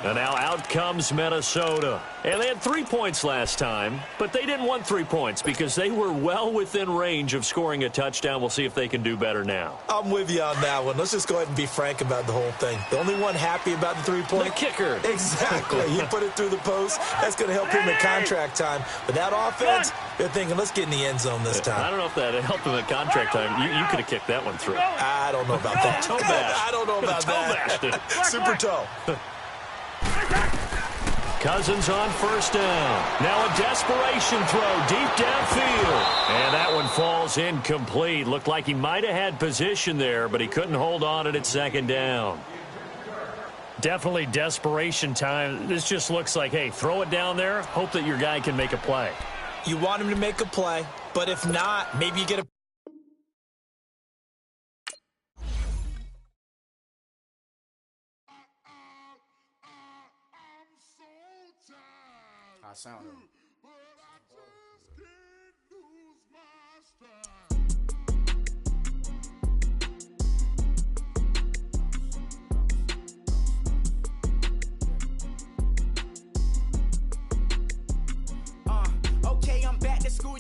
And now out comes Minnesota. And they had 3 points last time, but they didn't want 3 points because they were well within range of scoring a touchdown. We'll see if they can do better now. I'm with you on that one. Let's just go ahead and be frank about the whole thing. The only one happy about the 3-point? The kicker. Exactly. He put it through the post. That's going to help him in contract time. But that offense, they're thinking, let's get in the end zone this time. I don't know if that helped him at contract time. You could have kicked that one through. I don't know about that. Toe bash. I don't know about that. Super toe. Cousins on first down. Now a desperation throw deep downfield. And that one falls incomplete. Looked like he might have had position there, but he couldn't hold on at second down. Definitely desperation time. This just looks like, hey, throw it down there, hope that your guy can make a play. You want him to make a play, but if not, maybe you get a sound. Okay, I'm back to school.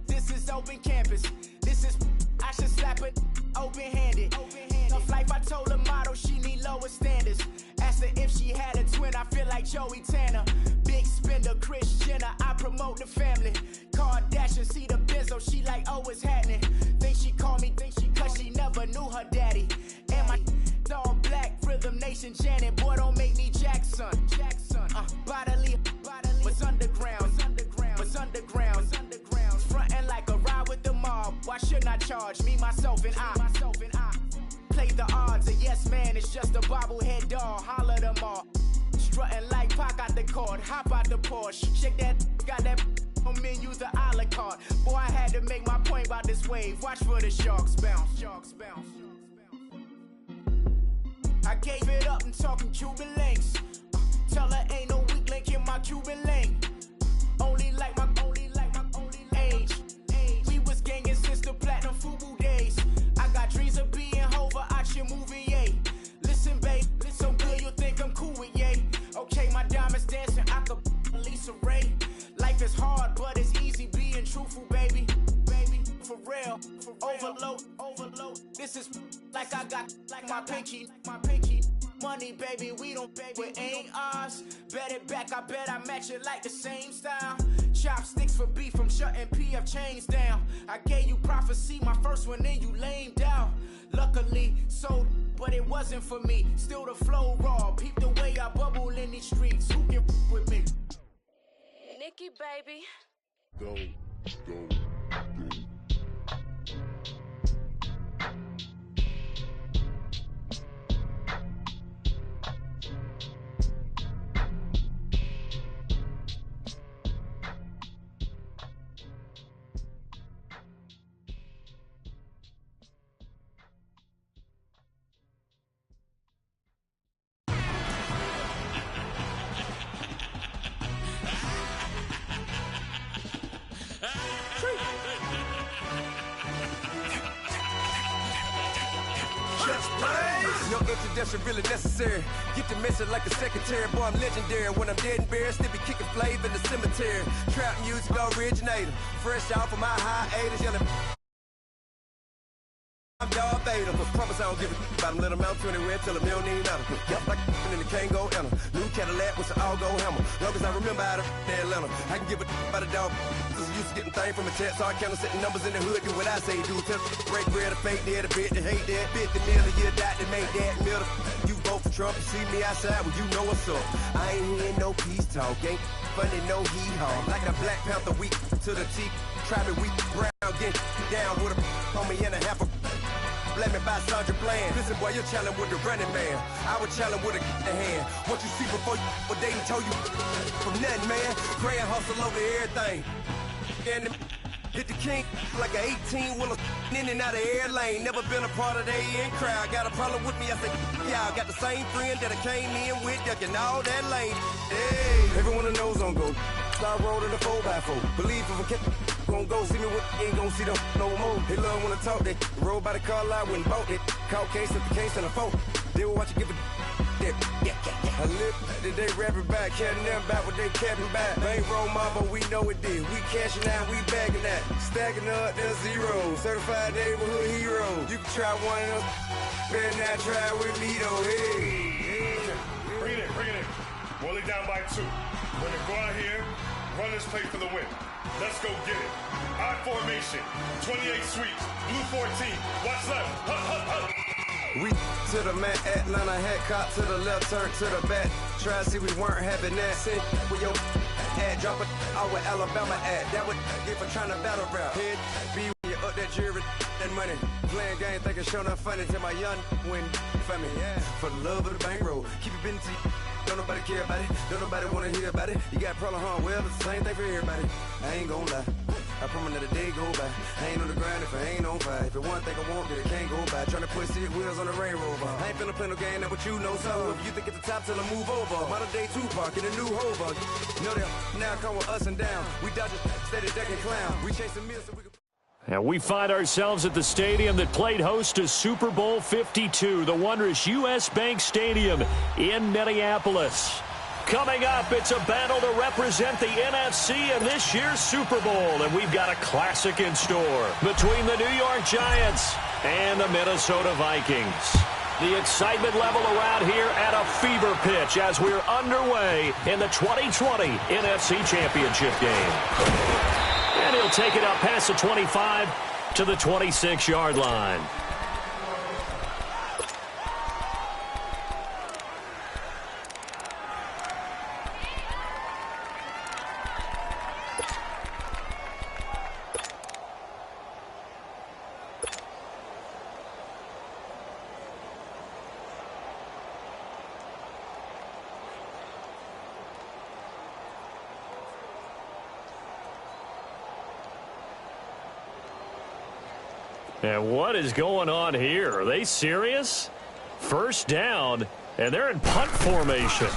This is open campus. This is I should slap it open-handed. Tough life, I told her motto she need lower standards. Asked her if she had a twin. I feel like Joey Tanner. Big spender, Kris Jenner, I promote the family. Kardashian, see the benzo, she like, oh, what's happening? Think she called me, cause she never knew her daddy. And my all black, Rhythm Nation Janet, boy, don't make me Jackson. Bodily, was underground, frontin' like a ride with the mob. Why shouldn't I charge me, myself, and I? Play the odds, a yes man is just a bobblehead doll. Holler them all. Strutting like Pac out the court, hop out the Porsche. Shake that, got that on menu, the a la carte. Boy, I had to make my point about this wave. Watch for the sharks bounce. I gave it up and talking Cuban links. Tell her ain't no weak link in my Cuban link. Only like my age. We was gangin' since the platinum FUBU days. I got dreams of being Hova out your movie, yay. Listen, babe, so good you think I'm cool with yay. Okay, my diamonds dancing, I could Lisa Ray. Life is hard, but it's easy being truthful, baby. For real, overload. This is like I got like my pinky. Money, baby, we don't pay, it ain't ours. Bet it back, I bet I match it like the same style. Chopsticks for beef, I'm shutting PF chains down. I gave you prophecy, my first one, then you lamed out. Luckily, sold, but it wasn't for me. Still the flow raw, peep the way I bubble in these streets. Who can with me? Nikki, baby. Go. No introduction really necessary. Get the message like a secretary. Boy, I'm legendary. When I'm dead and buried, still be kicking flavor in the cemetery. Trap music originator. Fresh off of my hiatus. Yelling, I'm Darth Vader. Promise I don't give a about him. Let him out 20 till him don't need nothing. Yup, like and the can't go enter. New Cadillac with an all-go hammer. Long as I remember how to Atlanta. I can give a about a dog. Used to getting things from a text. Hard counter setting numbers in the hood. Do what I say do. Tell break bread, a fake dead, a bit to hate that. 50 million, you died to make that middle. You vote for Trump, you see me outside, well, you know what's up. I ain't hearing no peace talk. Ain't funny, no heat hog. Like a Black Panther weak to the teeth. Try me weak, brown, get down with a on me and a half a. Let me buy Sergeant Bland. Listen, boy, you're challenging with the running man. I was challenging with a hand. What you see before you, what they told you from nothing, man. Grand hustle over everything. And hit the king like an 18-wheeler in and out of air lane. Never been a part of the in crowd. Got a problem with me, I say, y'all got the same friend that I came in with, ducking all that lane. Hey, everyone that knows on go. Start rolling the 4x4. Believe if I kept gon' go see me with ain't gon' see them no more. They love when I talk, they roll by the car lot when bought it. Call case at the case and a phone. They will watch you give a I live today rapping back, carrying them back what they capping back. Bankroll mama, we know it did. We cashing out, we bagging that. Stacking up, there's zero. Certified neighborhood hero. You can try one of them, better not try with me though. Hey. Bring it in. Roll it down by 2. We're gonna go out here, run this play for the win. Let's go get it. I formation, 28 sweeps, blue 14. Watch left. We to the man, Atlanta hat cop to the left, turn to the back. Try to see we weren't having that. Sit with your ad, drop it out with Alabama ad. That would get for trying to battle rap. Head be when you up that jury and money. Playing game, thinking show not funny till my young win for me. Yeah, for the love of the bankroll. Keep it busy. Don't nobody care about it. Don't nobody wanna hear about it. You got problem, huh? Well, it's the same thing for everybody. I ain't gon' lie. I promise that a day go by. I ain't on the grind if I ain't on fire. If it one thing I want, then it can't go by. Trying to put 6 wheels on the Range Rover. I ain't finna play no game, that what you know. So if you think at the top till I move over. Modern day Tupac in a new Hova. Know that now come with us and down. We dodge it, steady duck and clown. We chasing meals so we can. And we find ourselves at the stadium that played host to Super Bowl 52, the wondrous U.S. Bank Stadium in Minneapolis. Coming up, it's a battle to represent the NFC in this year's Super Bowl, and we've got a classic in store between the New York Giants and the Minnesota Vikings. The excitement level around here at a fever pitch as we're underway in the 2020 NFC Championship game. And he'll take it up past the 25 to the 26-yard line. And what is going on here? Are they serious? First down, and they're in punt formation.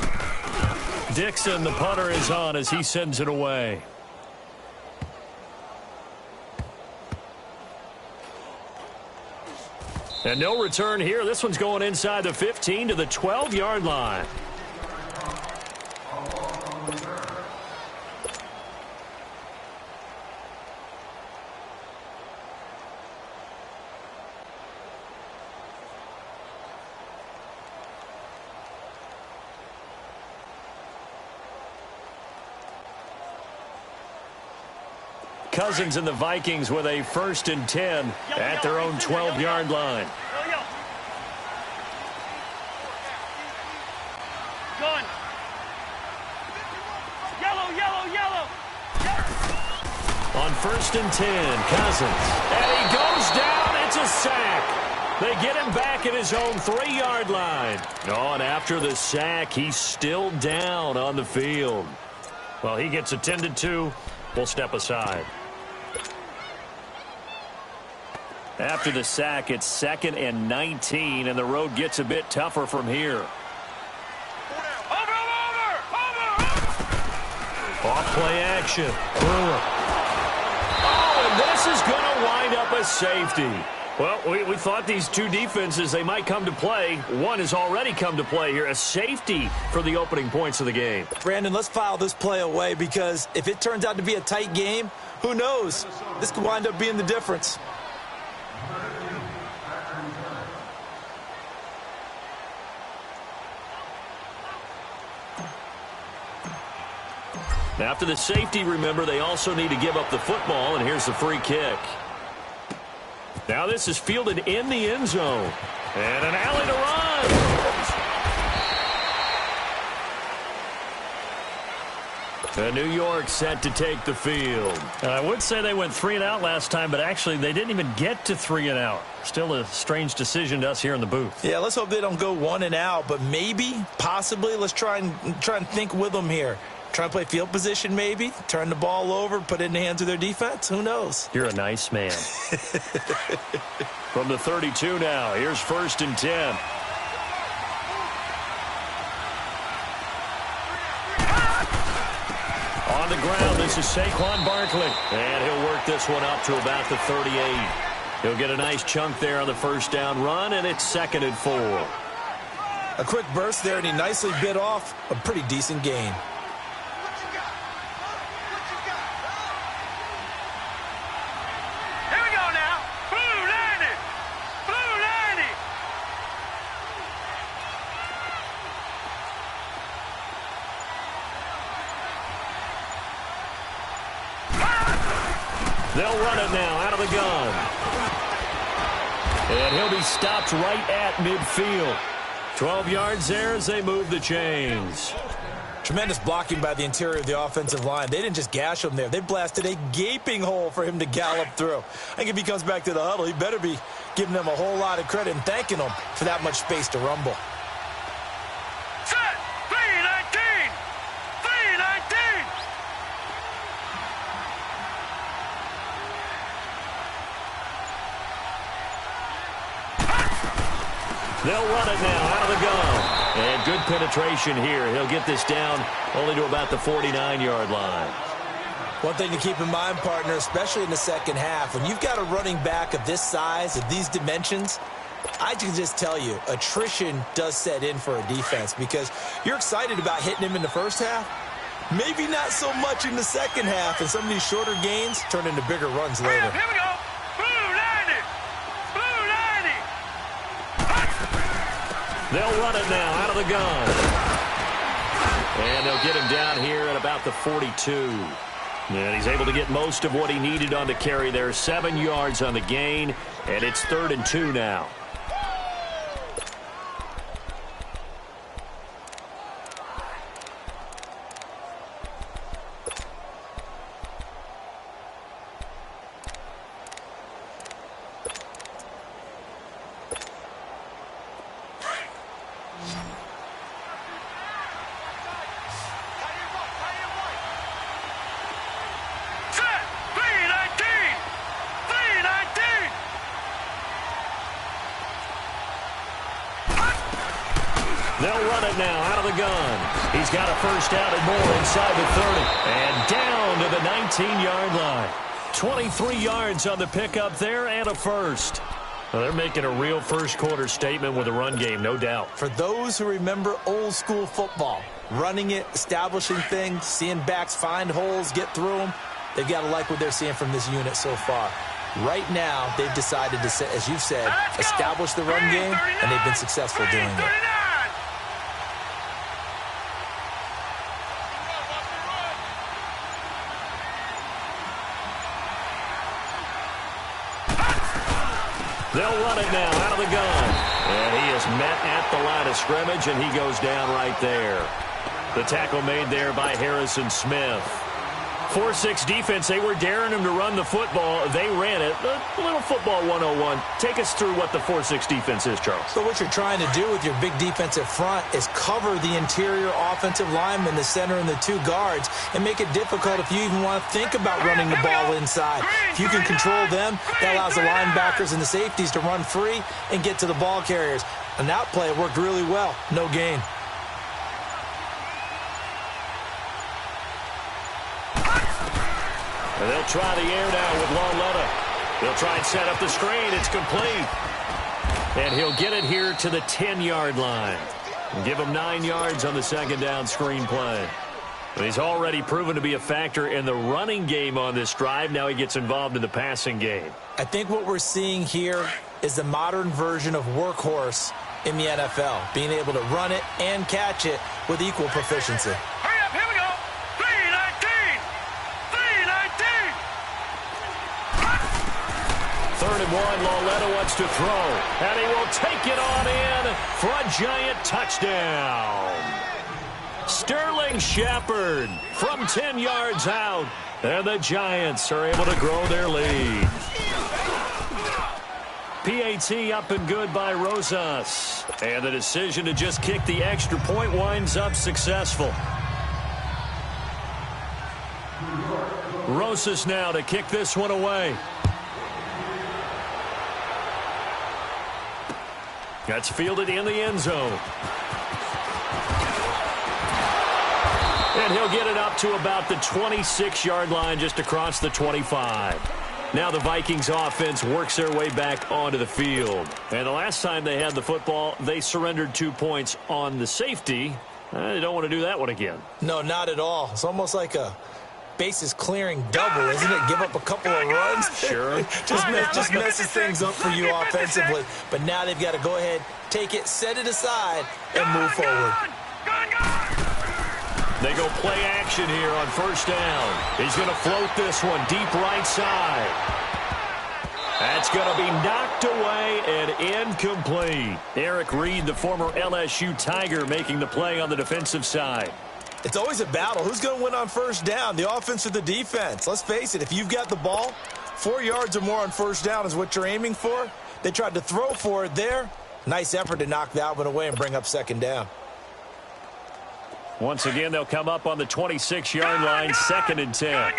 Dixon, the punter, is on as he sends it away. And no return here. This one's going inside the 15 to the 12-yard line. Cousins and the Vikings with a 1st and 10 at their own 12-yard line. Going. Yellow. On 1st and 10, Cousins. And he goes down. It's a sack. They get him back at his own 3-yard line. Oh, and after the sack, he's still down on the field. Well, he gets attended to. We'll step aside. After the sack, it's 2nd and 19, and the road gets a bit tougher from here. Over. Off play action. Oh, and this is going to wind up a safety. Well, we thought these two defenses, they might come to play. One has already come to play here. A safety for the opening points of the game. Brandon, let's file this play away because if it turns out to be a tight game, who knows? This could wind up being the difference. After the safety, remember, they also need to give up the football, and here's the free kick. Now this is fielded in the end zone. And an alley to run. And New York set to take the field. I would say they went 3 and out last time, but actually they didn't even get to 3 and out. Still a strange decision to us here in the booth. Yeah, let's hope they don't go 1 and out, but maybe, possibly, let's try and think with them here. Try and play field position maybe, turn the ball over, put it in the hands of their defense. Who knows? You're a nice man. From the 32 now, here's 1st and 10. On the ground, this is Saquon Barkley. And he'll work this one up to about the 38. He'll get a nice chunk there on the 1st down run, and it's 2nd and 4. A quick burst there, and he nicely bit off a pretty decent gain. They'll run it now out of the gun. And he'll be stopped right at midfield. 12 yards there as they move the chains. Tremendous blocking by the interior of the offensive line. They didn't just gash him there. They blasted a gaping hole for him to gallop through. I think if he comes back to the huddle, he better be giving them a whole lot of credit and thanking them for that much space to rumble. Set! 3-19! 3-19! They'll run it now out of the gun. And good penetration here. He'll get this down only to about the 49-yard line. One thing to keep in mind, partner, especially in the second half, when you've got a running back of this size, of these dimensions, I can just tell you, attrition does set in for a defense because you're excited about hitting him in the first half. Maybe not so much in the second half, and some of these shorter gains turn into bigger runs later. Here we go. They'll run it now out of the gun. And they'll get him down here at about the 42. And he's able to get most of what he needed on the carry there. 7 yards on the gain, and it's 3rd and 2 now. They'll run it now out of the gun. He's got a first down and more inside the 30. And down to the 19-yard line. 23 yards on the pickup there and a first. Well, they're making a real first-quarter statement with a run game, no doubt. For those who remember old-school football, running it, establishing things, seeing backs find holes, get through them, they've got to like what they're seeing from this unit so far. Right now, they've decided to, as you've said, establish the run game, and they've been successful doing it. They'll run it now out of the gun. And he is met at the line of scrimmage, and he goes down right there. The tackle made there by Harrison Smith. 4-6 defense, they were daring him to run the football. They ran it. A little football 101. Take us through what the 4-6 defense is, Charles. So what you're trying to do with your big defensive front is cover the interior offensive linemen, the center and the two guards, and make it difficult if you even want to think about running the ball inside. If you can control them, that allows the linebackers and the safeties to run free and get to the ball carriers. And that play worked really well. No gain. And they'll try the air now with Lauletta. They'll try and set up the screen. It's complete. And he'll get it here to the 10-yard line. And give him 9 yards on the second down screen play. And he's already proven to be a factor in the running game on this drive. Now he gets involved in the passing game. I think what we're seeing here is the modern version of workhorse in the NFL, being able to run it and catch it with equal proficiency. Hurry up, here we go. 3-19. 3-19. Third and one, Lauletta wants to throw. And he will take it on in for a giant touchdown. Sterling Shepard from 10 yards out. And the Giants are able to grow their lead. PAT up and good by Rosas. And the decision to just kick the extra point winds up successful. Rosas now to kick this one away. That's fielded in the end zone. And he'll get it up to about the 26-yard line, just across the 25. Now the Vikings offense works their way back onto the field. And the last time they had the football, they surrendered 2 points on the safety. They don't want to do that one again. No, not at all. It's almost like a bases clearing double, isn't it? Give up a couple of runs. Sure. just messes things up for you offensively. But now they've got to go ahead, take it, set it aside, and move forward. They go play action here on first down. He's going to float this one deep right side. That's going to be knocked away and incomplete. Eric Reed, the former LSU Tiger, making the play on the defensive side. It's always a battle. Who's going to win on first down, the offense or the defense? Let's face it, if you've got the ball, 4 yards or more on first down is what you're aiming for. They tried to throw for it there. Nice effort to knock that one away and bring up second down. Once again, they'll come up on the 26-yard line, 2nd and 10. Now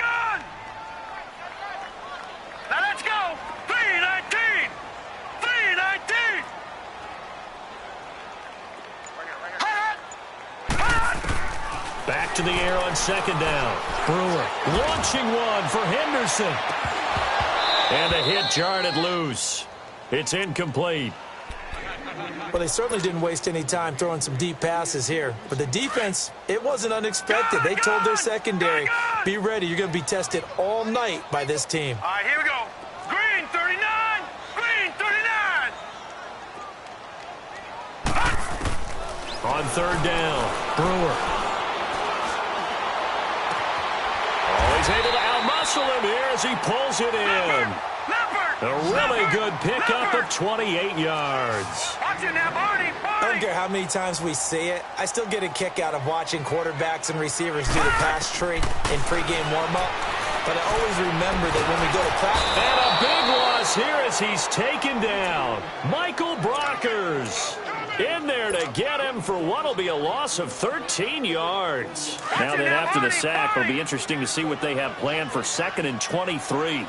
let's go. 3-19. 3-19. Back to the air on second down. Brewer launching one for Henderson. And the hit jarred it loose. It's incomplete. Well, they certainly didn't waste any time throwing some deep passes here. But the defense, it wasn't unexpected. They told their secondary, be ready. You're going to be tested all night by this team. All right, here we go. Green 39. Green 39. On third down, Brewer. Oh, he's able to outmuscle him here as he pulls it in. A really good pickup of 28 yards. I don't care how many times we see it. I still get a kick out of watching quarterbacks and receivers do the pass tree in pregame warm-up. But I always remember that when we go to practice. And a big loss here as he's taken down. Michael Brockers in there to get him for what will be a loss of 13 yards. Now then, after the sack, it'll be interesting to see what they have planned for 2nd and 23.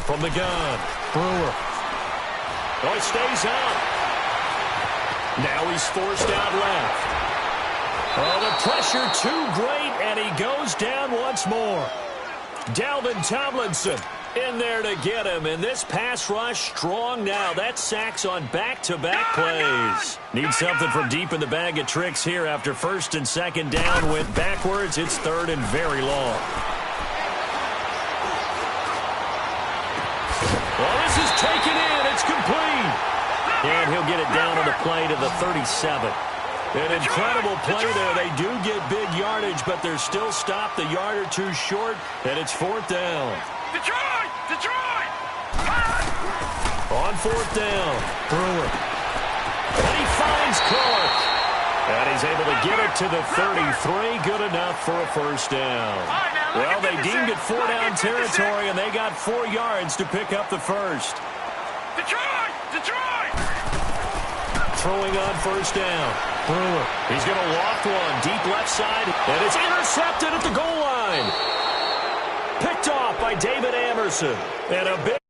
From the gun, Brewer. Oh, it stays out. Now he's forced out left. Oh, the pressure too great, and he goes down once more. Dalvin Tomlinson in there to get him, and this pass rush strong now. That's sacks on back-to-back plays. Need something from deep in the bag of tricks here after first and second down went backwards. It's third and very long. Well, this is taken in. It's complete. And he'll get it down on the play to the 37. An incredible play there. They do get big yardage, but they're still stopped a yard or two short, and it's fourth down. Detroit! Detroit! On fourth down, Brewer. And he finds Clark. And he's able to get it to the 33. Good enough for a first down. Well, they deemed it 4-down territory, and they got 4 yards to pick up the first. Detroit! Detroit! Throwing on first down. Brewer. He's going to loft one deep left side, and it's intercepted at the goal line. Picked off by David Amerson. And a big